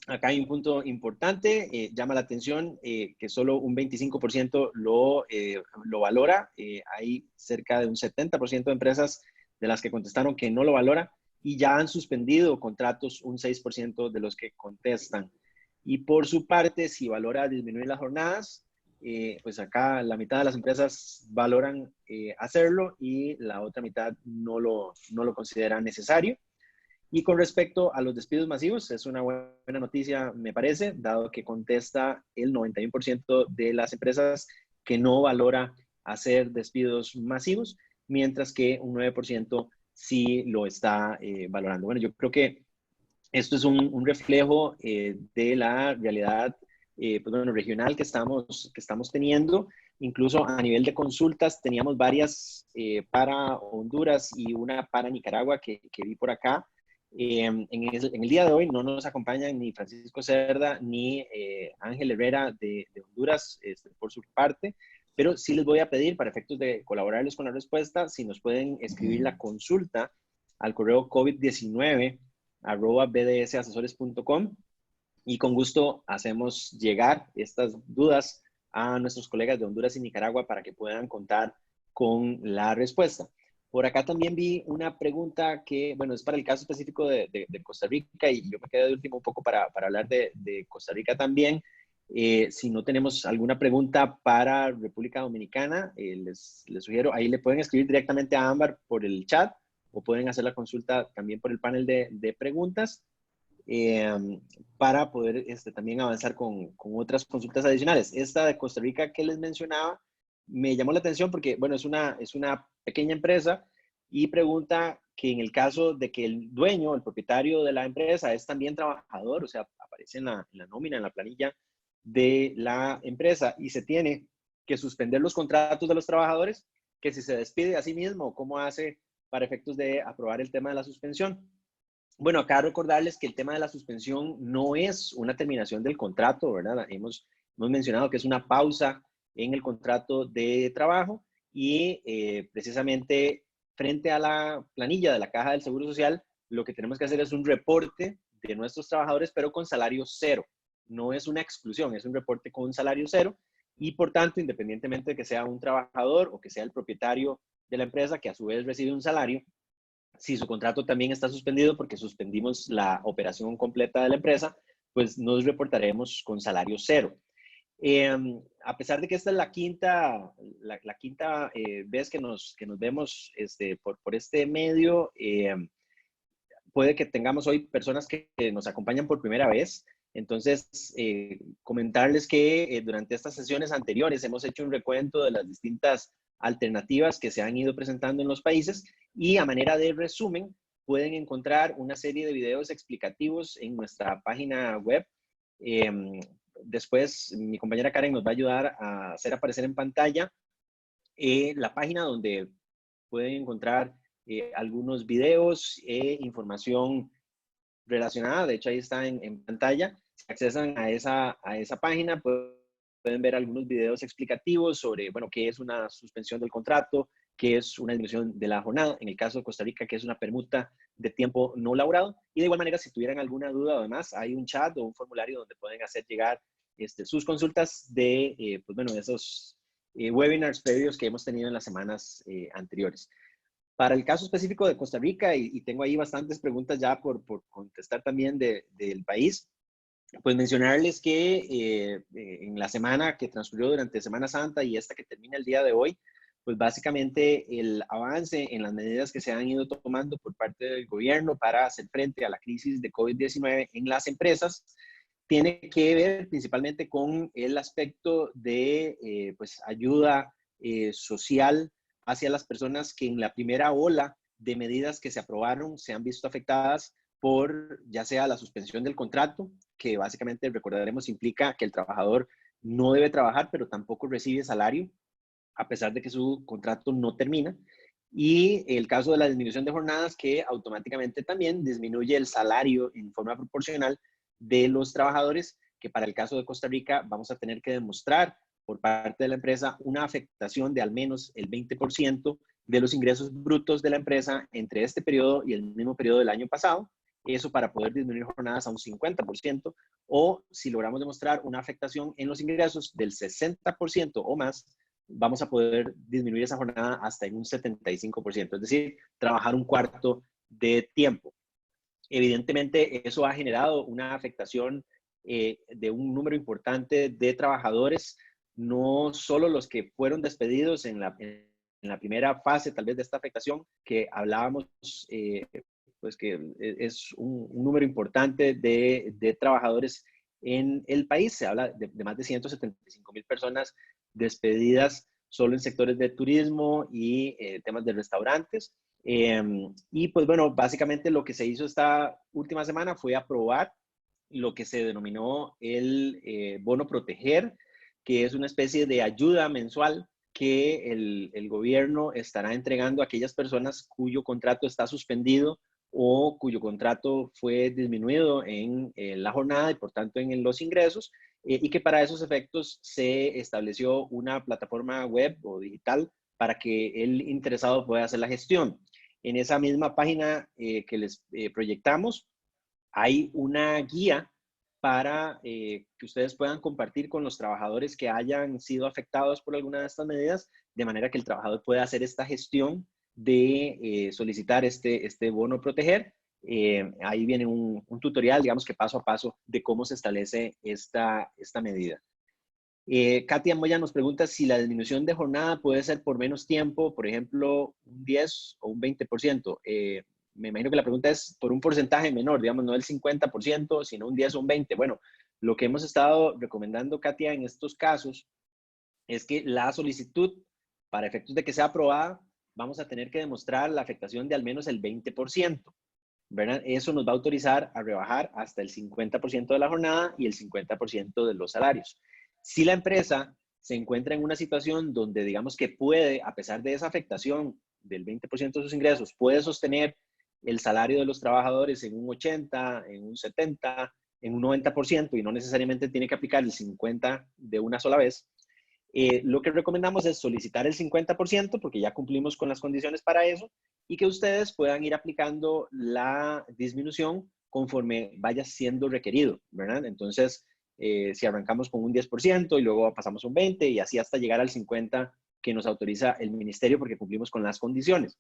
Acá hay un punto importante, llama la atención que solo un 25% lo valora. Hay cerca de un 70% de empresas de las que contestaron que no lo valora y ya han suspendido contratos un 6% de los que contestan. Y por su parte, si valora disminuir las jornadas, pues acá la mitad de las empresas valoran hacerlo y la otra mitad no lo considera necesario. Y con respecto a los despidos masivos, es una buena noticia, me parece, dado que contesta el 91% de las empresas que no valora hacer despidos masivos, mientras que un 9% sí lo está valorando. Bueno, yo creo que esto es un reflejo de la realidad pues bueno, regional que estamos teniendo. Incluso a nivel de consultas teníamos varias para Honduras y una para Nicaragua que vi por acá. En el día de hoy no nos acompañan ni Francisco Cerda ni Ángel Herrera de Honduras por su parte, pero sí les voy a pedir para efectos de colaborarles con la respuesta, si nos pueden escribir la consulta al correo covid19@bdsasesores.com y con gusto hacemos llegar estas dudas a nuestros colegas de Honduras y Nicaragua para que puedan contar con la respuesta. Por acá también vi una pregunta que, bueno, es para el caso específico de Costa Rica y yo me quedé de último un poco para hablar de Costa Rica también. Si no tenemos alguna pregunta para República Dominicana, les sugiero, ahí le pueden escribir directamente a Ámbar por el chat o pueden hacer la consulta también por el panel de preguntas para poder también avanzar con otras consultas adicionales. Esta de Costa Rica que les mencionaba me llamó la atención porque, bueno, es una pequeña empresa y pregunta que en el caso de que el dueño, el propietario de la empresa es también trabajador, o sea, aparece en la nómina, en la planilla de la empresa y se tiene que suspender los contratos de los trabajadores, que si se despide a sí mismo, ¿cómo hace para efectos de aprobar el tema de la suspensión? Bueno, acá recordarles que el tema de la suspensión no es una terminación del contrato, ¿verdad? Hemos mencionado que es una pausa en el contrato de trabajo y precisamente frente a la planilla de la Caja del Seguro Social, lo que tenemos que hacer es un reporte de nuestros trabajadores, pero con salario cero. No es una exclusión, es un reporte con salario cero y por tanto, independientemente de que sea un trabajador o que sea el propietario de la empresa, que a su vez recibe un salario, si su contrato también está suspendido porque suspendimos la operación completa de la empresa, pues nos reportaremos con salario cero. A pesar de que esta es la quinta vez que nos vemos por este medio, puede que tengamos hoy personas que nos acompañan por primera vez. Entonces, comentarles que durante estas sesiones anteriores hemos hecho un recuento de las distintas alternativas que se han ido presentando en los países y a manera de resumen pueden encontrar una serie de videos explicativos en nuestra página web. Después mi compañera Karen nos va a ayudar a hacer aparecer en pantalla la página donde pueden encontrar algunos videos e información relacionada. De hecho, ahí está en pantalla. Si accesan a esa página, pueden ver algunos videos explicativos sobre, bueno, qué es una suspensión del contrato, qué es una disminución de la jornada, en el caso de Costa Rica, que es una permuta de tiempo no laborado. Y de igual manera, si tuvieran alguna duda, además, hay un chat o un formulario donde pueden hacer llegar sus consultas de, pues bueno, esos webinars previos que hemos tenido en las semanas anteriores. Para el caso específico de Costa Rica, y tengo ahí bastantes preguntas ya por contestar también del país, pues mencionarles que en la semana que transcurrió durante Semana Santa y esta que termina el día de hoy, pues básicamente el avance en las medidas que se han ido tomando por parte del gobierno para hacer frente a la crisis de COVID-19 en las empresas, tiene que ver principalmente con el aspecto de pues ayuda social hacia las personas que en la primera ola de medidas que se aprobaron se han visto afectadas por ya sea la suspensión del contrato, que básicamente recordaremos implica que el trabajador no debe trabajar, pero tampoco recibe salario, a pesar de que su contrato no termina. Y el caso de la disminución de jornadas, que automáticamente también disminuye el salario en forma proporcional de los trabajadores, que para el caso de Costa Rica vamos a tener que demostrar por parte de la empresa una afectación de al menos el 20% de los ingresos brutos de la empresa entre este periodo y el mismo periodo del año pasado. Eso para poder disminuir jornadas a un 50%, o si logramos demostrar una afectación en los ingresos del 60% o más, vamos a poder disminuir esa jornada hasta en un 75%, es decir, trabajar un cuarto de tiempo. Evidentemente, eso ha generado una afectación de un número importante de trabajadores, no solo los que fueron despedidos en la primera fase tal vez de esta afectación, que hablábamos, pues que es un número importante de trabajadores en el país. Se habla de más de 175,000 personas despedidas solo en sectores de turismo y temas de restaurantes. Y pues bueno, básicamente lo que se hizo esta última semana fue aprobar lo que se denominó el bono proteger, que es una especie de ayuda mensual que el gobierno estará entregando a aquellas personas cuyo contrato está suspendido o cuyo contrato fue disminuido en la jornada y por tanto en los ingresos, y que para esos efectos se estableció una plataforma web o digital para que el interesado pueda hacer la gestión. En esa misma página que les proyectamos, hay una guía para que ustedes puedan compartir con los trabajadores que hayan sido afectados por alguna de estas medidas, de manera que el trabajador pueda hacer esta gestión de solicitar este bono proteger. Ahí viene un tutorial, digamos que paso a paso, de cómo se establece esta medida. Katia Moya nos pregunta si la disminución de jornada puede ser por menos tiempo, por ejemplo, un 10 o un 20%. Me imagino que la pregunta es por un porcentaje menor, digamos, no el 50%, sino un 10 o un 20%. Bueno, lo que hemos estado recomendando, Katia, en estos casos es que la solicitud, para efectos de que sea aprobada, vamos a tener que demostrar la afectación de al menos el 20%. ¿verdad? Eso nos va a autorizar a rebajar hasta el 50% de la jornada y el 50% de los salarios. Si la empresa se encuentra en una situación donde digamos que puede, a pesar de esa afectación del 20% de sus ingresos, puede sostener el salario de los trabajadores en un 80, en un 70, en un 90% y no necesariamente tiene que aplicar el 50% de una sola vez, lo que recomendamos es solicitar el 50% porque ya cumplimos con las condiciones para eso y que ustedes puedan ir aplicando la disminución conforme vaya siendo requerido, ¿verdad? Entonces, si arrancamos con un 10% y luego pasamos a un 20% y así hasta llegar al 50% que nos autoriza el ministerio porque cumplimos con las condiciones.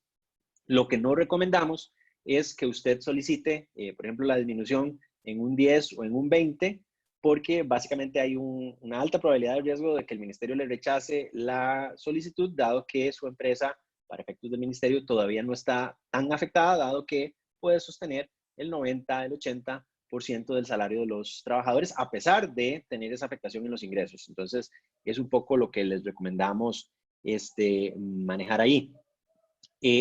Lo que no recomendamos es que usted solicite, por ejemplo, la disminución en un 10 o en un 20, porque básicamente hay una alta probabilidad de riesgo de que el ministerio le rechace la solicitud, dado que su empresa, para efectos del ministerio, todavía no está tan afectada, dado que puede sostener el 90, el 80% del salario de los trabajadores, a pesar de tener esa afectación en los ingresos. Entonces, es un poco lo que les recomendamos manejar ahí.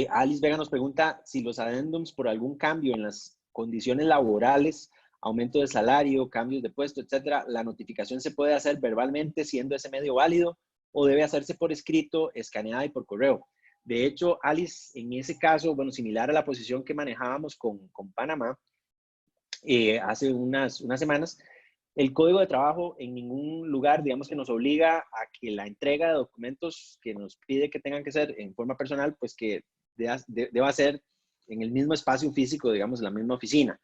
Alice Vega nos pregunta si los adendums por algún cambio en las condiciones laborales, aumento de salario, cambios de puesto, etcétera, la notificación se puede hacer verbalmente siendo ese medio válido o debe hacerse por escrito, escaneada y por correo. De hecho, Alice, en ese caso, bueno, similar a la posición que manejábamos con Panamá hace unas semanas, el Código de Trabajo en ningún lugar, digamos, que nos obliga a que la entrega de documentos que nos pide que tengan que ser en forma personal, pues que deba ser en el mismo espacio físico, digamos, en la misma oficina.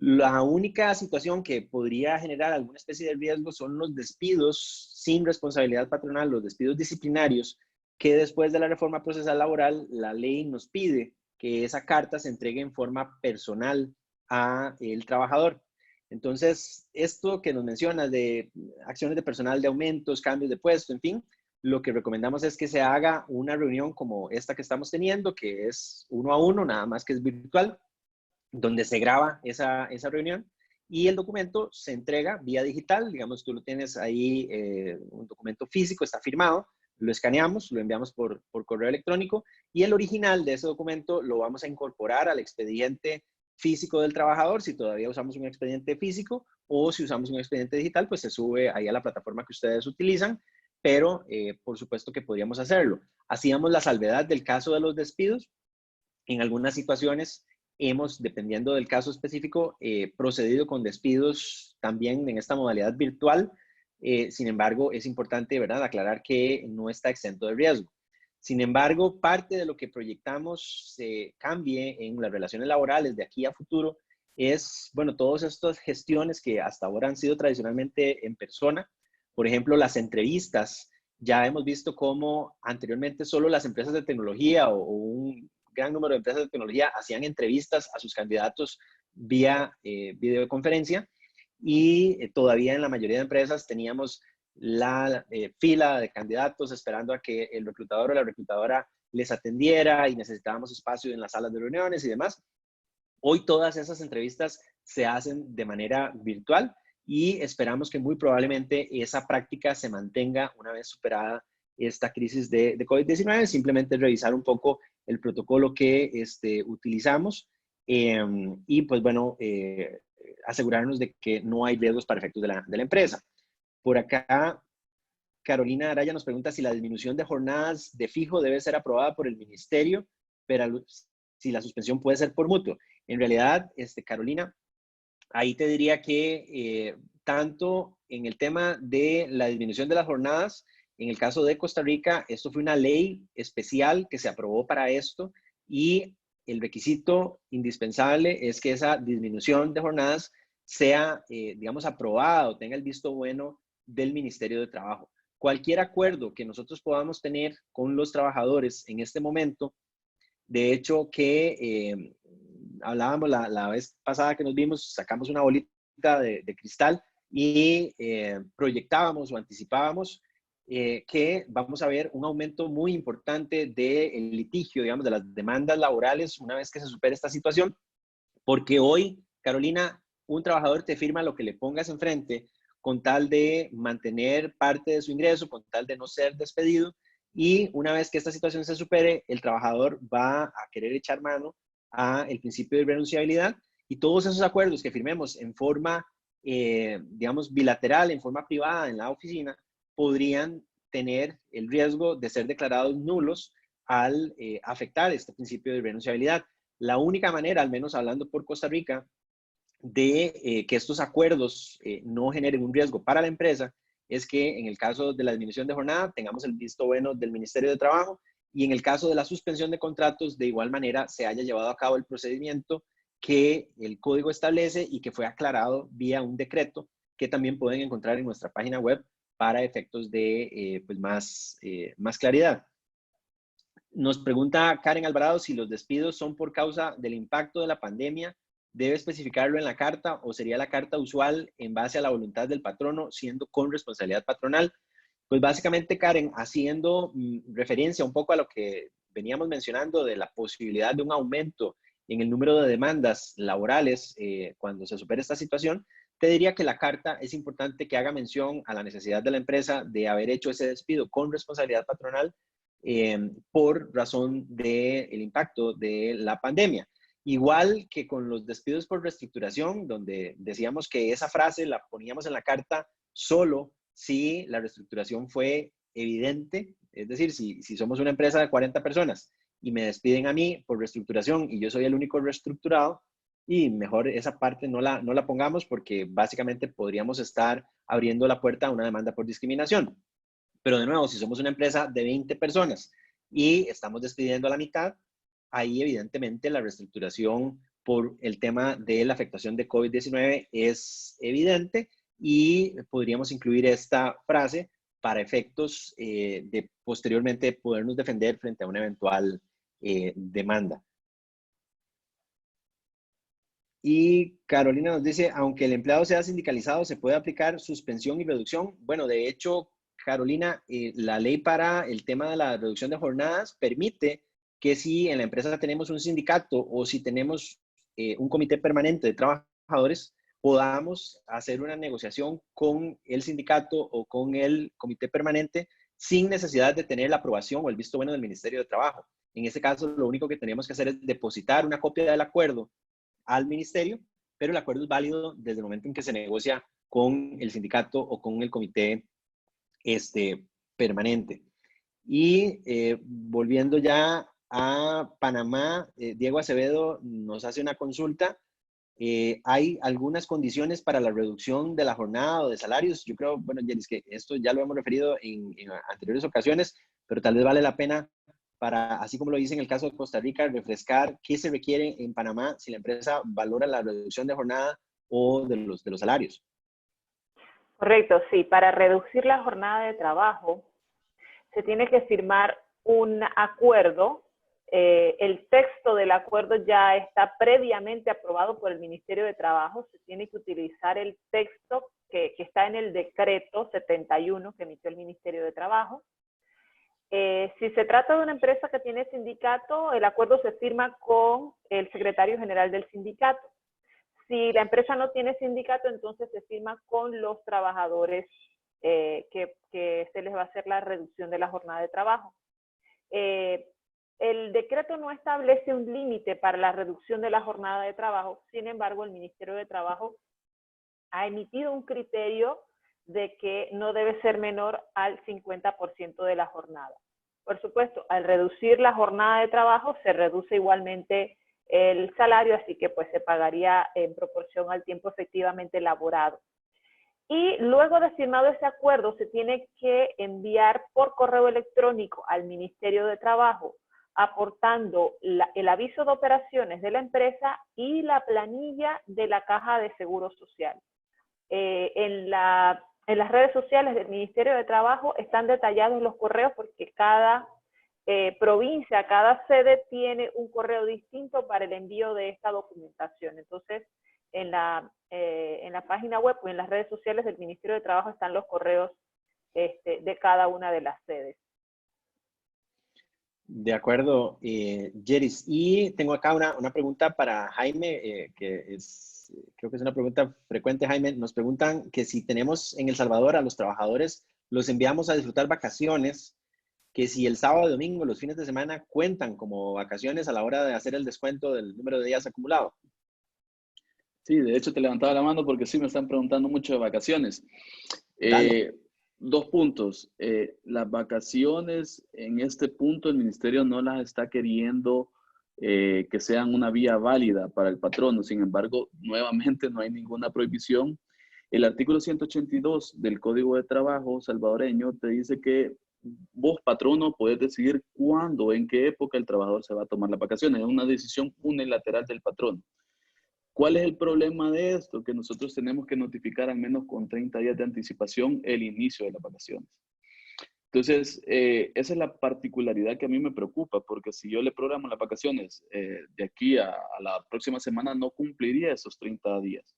La única situación que podría generar alguna especie de riesgo son los despidos sin responsabilidad patronal, los despidos disciplinarios, que después de la reforma procesal laboral, la ley nos pide que esa carta se entregue en forma personal a el trabajador. Entonces, esto que nos mencionas de acciones de personal, de aumentos, cambios de puesto, en fin, lo que recomendamos es que se haga una reunión como esta que estamos teniendo, que es 1 a 1, nada más que es virtual, donde se graba esa reunión y el documento se entrega vía digital. Digamos, tú lo tienes ahí, un documento físico, está firmado, lo escaneamos, lo enviamos por correo electrónico y el original de ese documento lo vamos a incorporar al expediente físico del trabajador, si todavía usamos un expediente físico, o si usamos un expediente digital, pues se sube ahí a la plataforma que ustedes utilizan, pero por supuesto que podríamos hacerlo. Hacíamos la salvedad del caso de los despidos. En algunas situaciones hemos, dependiendo del caso específico, procedido con despidos también en esta modalidad virtual. Sin embargo, es importante, ¿verdad?, aclarar que no está exento de riesgo. Sin embargo, parte de lo que proyectamos se cambie en las relaciones laborales de aquí a futuro es, bueno, todas estas gestiones que hasta ahora han sido tradicionalmente en persona. Por ejemplo, las entrevistas. Ya hemos visto cómo anteriormente solo las empresas de tecnología o un gran número de empresas de tecnología hacían entrevistas a sus candidatos vía videoconferencia y todavía en la mayoría de empresas teníamos la fila de candidatos esperando a que el reclutador o la reclutadora les atendiera y necesitábamos espacio en las salas de reuniones y demás. Hoy todas esas entrevistas se hacen de manera virtual y esperamos que muy probablemente esa práctica se mantenga una vez superada esta crisis de COVID-19. Simplemente revisar un poco el protocolo que utilizamos y pues bueno, asegurarnos de que no hay riesgos para efectos de la empresa. Por acá, Carolina Araya nos pregunta si la disminución de jornadas de fijo debe ser aprobada por el ministerio, pero si la suspensión puede ser por mutuo. En realidad, Carolina, ahí te diría que tanto en el tema de la disminución de las jornadas, en el caso de Costa Rica, esto fue una ley especial que se aprobó para esto y el requisito indispensable es que esa disminución de jornadas sea, digamos, aprobada o tenga el visto bueno del Ministerio de Trabajo. Cualquier acuerdo que nosotros podamos tener con los trabajadores en este momento, de hecho que hablábamos la vez pasada que nos vimos, sacamos una bolita de cristal y proyectábamos o anticipábamos que vamos a ver un aumento muy importante del litigio, digamos, de las demandas laborales una vez que se supere esta situación, porque hoy, Carolina, un trabajador te firma lo que le pongas enfrente con tal de mantener parte de su ingreso, con tal de no ser despedido, y una vez que esta situación se supere, el trabajador va a querer echar mano al principio de renunciabilidad, y todos esos acuerdos que firmemos en forma, digamos, bilateral, en forma privada en la oficina, podrían tener el riesgo de ser declarados nulos al afectar este principio de renunciabilidad. La única manera, al menos hablando por Costa Rica, de que estos acuerdos no generen un riesgo para la empresa es que en el caso de la disminución de jornada tengamos el visto bueno del Ministerio de Trabajo, y en el caso de la suspensión de contratos, de igual manera se haya llevado a cabo el procedimiento que el código establece y que fue aclarado vía un decreto que también pueden encontrar en nuestra página web para efectos de pues más claridad. Nos pregunta Karen Alvarado si los despidos son por causa del impacto de la pandemia. ¿Debe especificarlo en la carta o sería la carta usual en base a la voluntad del patrono, siendo con responsabilidad patronal? Pues básicamente, Karen, haciendo referencia un poco a lo que veníamos mencionando de la posibilidad de un aumento en el número de demandas laborales cuando se supere esta situación, te diría que la carta es importante que haga mención a la necesidad de la empresa de haber hecho ese despido con responsabilidad patronal por razón del impacto de la pandemia. Igual que con los despidos por reestructuración, donde decíamos que esa frase la poníamos en la carta solo si la reestructuración fue evidente, es decir, si somos una empresa de 40 personas y me despiden a mí por reestructuración y yo soy el único reestructurado, y mejor esa parte no la pongamos porque básicamente podríamos estar abriendo la puerta a una demanda por discriminación. Pero de nuevo, si somos una empresa de 20 personas y estamos despidiendo a la mitad, ahí evidentemente la reestructuración por el tema de la afectación de COVID-19 es evidente, y podríamos incluir esta frase para efectos de posteriormente podernos defender frente a una eventual demanda. Y Carolina nos dice, aunque el empleado sea sindicalizado, ¿se puede aplicar suspensión y reducción? Bueno, de hecho, Carolina, la ley para el tema de la reducción de jornadas permite que si en la empresa tenemos un sindicato o si tenemos un comité permanente de trabajadores, podamos hacer una negociación con el sindicato o con el comité permanente sin necesidad de tener la aprobación o el visto bueno del Ministerio de Trabajo. En este caso, lo único que tenemos que hacer es depositar una copia del acuerdo al ministerio, pero el acuerdo es válido desde el momento en que se negocia con el sindicato o con el comité permanente. Y volviendo ya a Panamá, Diego Acevedo nos hace una consulta. ¿Hay algunas condiciones para la reducción de la jornada o de salarios? Yo creo, bueno, Jeris, que esto ya lo hemos referido en anteriores ocasiones, pero tal vez vale la pena para, así como lo dice en el caso de Costa Rica, refrescar qué se requiere en Panamá si la empresa valora la reducción de jornada o de los salarios. Correcto, sí. Para reducir la jornada de trabajo, se tiene que firmar un acuerdo. El texto del acuerdo ya está previamente aprobado por el Ministerio de Trabajo. Se tiene que utilizar el texto que está en el decreto 71 que emitió el Ministerio de Trabajo. Si se trata de una empresa que tiene sindicato, el acuerdo se firma con el secretario general del sindicato. Si la empresa no tiene sindicato, entonces se firma con los trabajadores que se les va a hacer la reducción de la jornada de trabajo. El decreto no establece un límite para la reducción de la jornada de trabajo. Sin embargo, el Ministerio de Trabajo ha emitido un criterio de que no debe ser menor al 50% de la jornada. Por supuesto, al reducir la jornada de trabajo, se reduce igualmente el salario, así que pues se pagaría en proporción al tiempo efectivamente laborado. Y luego de firmado ese acuerdo, se tiene que enviar por correo electrónico al Ministerio de Trabajo, aportando el aviso de operaciones de la empresa y la planilla de la Caja de Seguro Social. En las redes sociales del Ministerio de Trabajo están detallados los correos porque cada provincia, cada sede tiene un correo distinto para el envío de esta documentación. Entonces, en la página web o en las redes sociales del Ministerio de Trabajo están los correos de cada una de las sedes. De acuerdo, Jeris. Y tengo acá una pregunta para Jaime, que creo que es una pregunta frecuente, Jaime. Nos preguntan que si tenemos en El Salvador a los trabajadores, los enviamos a disfrutar vacaciones, que si el sábado y domingo, los fines de semana, cuentan como vacaciones a la hora de hacer el descuento del número de días acumulado. Sí, de hecho te levantaba la mano porque sí me están preguntando mucho de vacaciones. Dale. 2 puntos. Las vacaciones, en este punto el ministerio no las está queriendo que sean una vía válida para el patrono. Sin embargo, nuevamente no hay ninguna prohibición. El artículo 182 del Código de Trabajo salvadoreño te dice que vos, patrono, podés decidir cuándo, en qué época el trabajador se va a tomar las vacaciones. Es una decisión unilateral del patrono. ¿Cuál es el problema de esto? Que nosotros tenemos que notificar al menos con 30 días de anticipación el inicio de las vacaciones. Entonces, esa es la particularidad que a mí me preocupa, porque si yo le programo las vacaciones de aquí a la próxima semana, no cumpliría esos 30 días.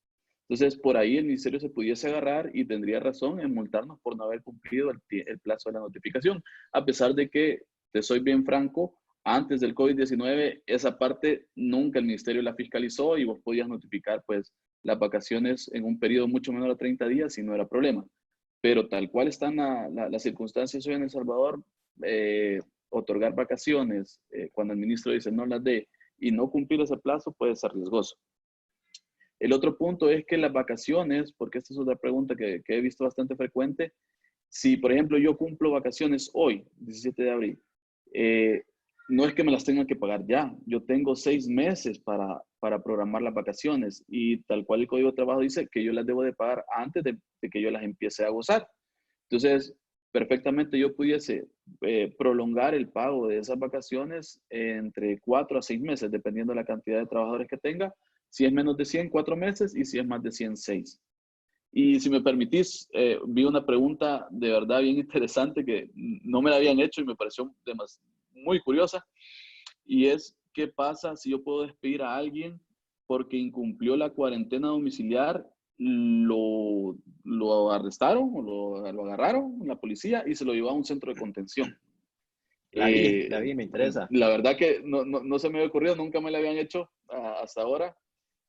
Entonces, por ahí el ministerio se pudiese agarrar y tendría razón en multarnos por no haber cumplido el plazo de la notificación, a pesar de que, te soy bien franco, antes del COVID-19, esa parte nunca el ministerio la fiscalizó y vos podías notificar pues las vacaciones en un periodo mucho menor a 30 días y no era problema. Pero tal cual están las circunstancias hoy en El Salvador, otorgar vacaciones cuando el ministro dice no las dé y no cumplir ese plazo puede ser riesgoso. El otro punto es que las vacaciones, porque esta es otra pregunta que he visto bastante frecuente, si por ejemplo yo cumplo vacaciones hoy, 17 de abril, no es que me las tenga que pagar ya. Yo tengo 6 meses para programar las vacaciones y tal cual el Código de Trabajo dice que yo las debo de pagar antes de que yo las empiece a gozar. Entonces, perfectamente yo pudiese prolongar el pago de esas vacaciones entre 4 a 6 meses, dependiendo de la cantidad de trabajadores que tenga. Si es menos de 100, 4 meses, y si es más de 100, 6. Y si me permitís, vi una pregunta de verdad bien interesante que no me la habían hecho y me pareció muy curiosa. Y es, ¿qué pasa si yo puedo despedir a alguien porque incumplió la cuarentena domiciliar? Lo arrestaron o lo agarraron la policía y se lo llevó a un centro de contención. La vi, me interesa. La verdad que no se me había ocurrido, nunca me la habían hecho hasta ahora.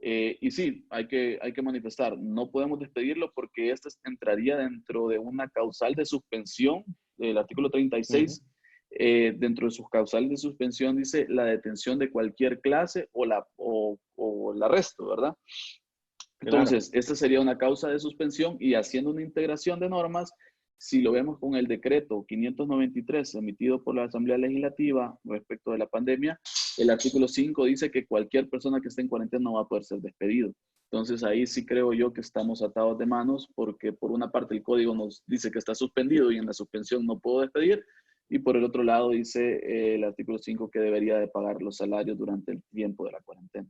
Y sí, hay que manifestar. No podemos despedirlo porque esto entraría dentro de una causal de suspensión del artículo 36. Dentro de sus causales de suspensión dice la detención de cualquier clase o el arresto, ¿verdad? Entonces, Claro. esta sería una causa de suspensión y haciendo una integración de normas, si lo vemos con el decreto 593 emitido por la Asamblea Legislativa respecto de la pandemia, el artículo 5 dice que cualquier persona que esté en cuarentena no va a poder ser despedido. Entonces ahí sí creo yo que estamos atados de manos porque por una parte el código nos dice que está suspendido y en la suspensión no puedo despedir y por el otro lado dice el artículo 5 que debería de pagar los salarios durante el tiempo de la cuarentena.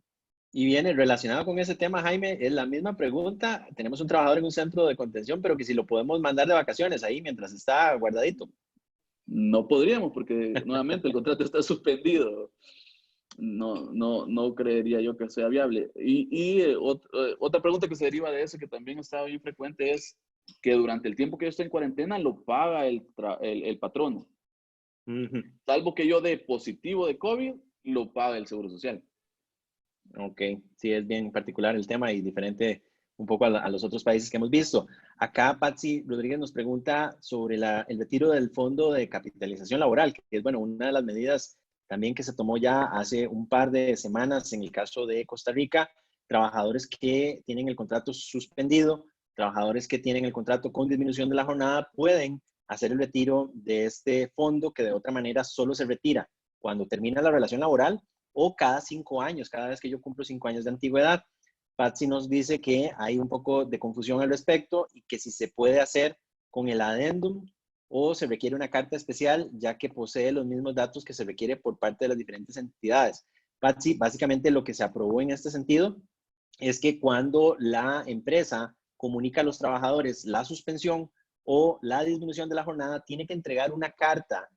Y viene relacionado con ese tema, Jaime, es la misma pregunta. Tenemos un trabajador en un centro de contención, pero que si lo podemos mandar de vacaciones ahí mientras está guardadito. No podríamos porque nuevamente el contrato está suspendido. No creería yo que sea viable. Otra pregunta que se deriva de eso, que también está bien frecuente, es que durante el tiempo que yo estoy en cuarentena lo paga el patrono. Salvo que yo dé positivo de COVID, lo paga el Seguro Social. Ok, sí, es bien particular el tema y diferente un poco a los otros países que hemos visto. Acá Patsy Rodríguez nos pregunta sobre el retiro del Fondo de Capitalización Laboral, que es, bueno, una de las medidas también que se tomó ya hace un par de semanas en el caso de Costa Rica. Trabajadores que tienen el contrato suspendido, trabajadores que tienen el contrato con disminución de la jornada, pueden hacer el retiro de este fondo que de otra manera solo se retira cuando termina la relación laboral o cada 5 años, cada vez que yo cumplo 5 años de antigüedad. Patsy nos dice que hay un poco de confusión al respecto y que si se puede hacer con el adendum o se requiere una carta especial, ya que posee los mismos datos que se requiere por parte de las diferentes entidades. Patsy, básicamente lo que se aprobó en este sentido es que cuando la empresa comunica a los trabajadores la suspensión o la disminución de la jornada, tiene que entregar una carta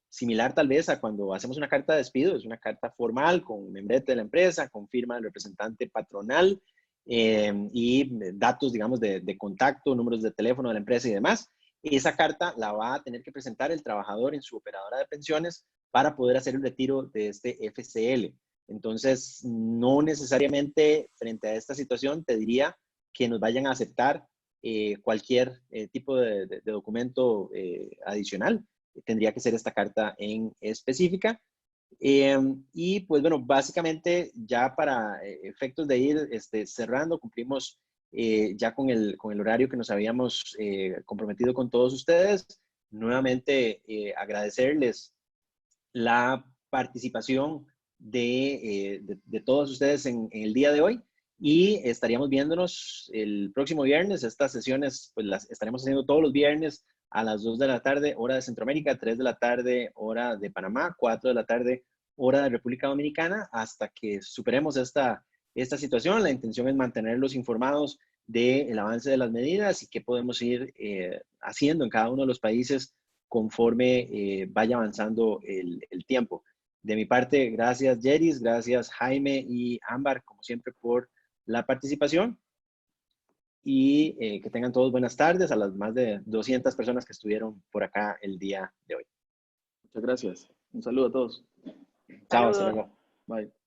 similar tal vez a cuando hacemos una carta de despido. Es una carta formal con membrete de la empresa, con firma del representante patronal y datos, digamos, de contacto, números de teléfono de la empresa y demás. Esa carta la va a tener que presentar el trabajador en su operadora de pensiones para poder hacer el retiro de este FCL. Entonces, no necesariamente frente a esta situación te diría que nos vayan a aceptar cualquier tipo de documento adicional. tendría que ser esta carta en específica. Y pues bueno, básicamente ya para efectos de ir cerrando, cumplimos ya con el horario que nos habíamos comprometido con todos ustedes. Nuevamente agradecerles la participación de todos ustedes en el día de hoy, y estaríamos viéndonos el próximo viernes. Estas sesiones pues las estaremos haciendo todos los viernes a las 2 de la tarde, hora de Centroamérica, 3 de la tarde, hora de Panamá, 4 de la tarde, hora de República Dominicana, hasta que superemos esta situación. La intención es mantenerlos informados del avance de las medidas y qué podemos ir haciendo en cada uno de los países conforme vaya avanzando el tiempo. De mi parte, gracias Yeris, gracias Jaime y Ámbar, como siempre, por la participación. Y que tengan todos buenas tardes a las más de 200 personas que estuvieron por acá el día de hoy. Muchas gracias. Un saludo a todos. Chao, hasta Saludos. luego. Bye.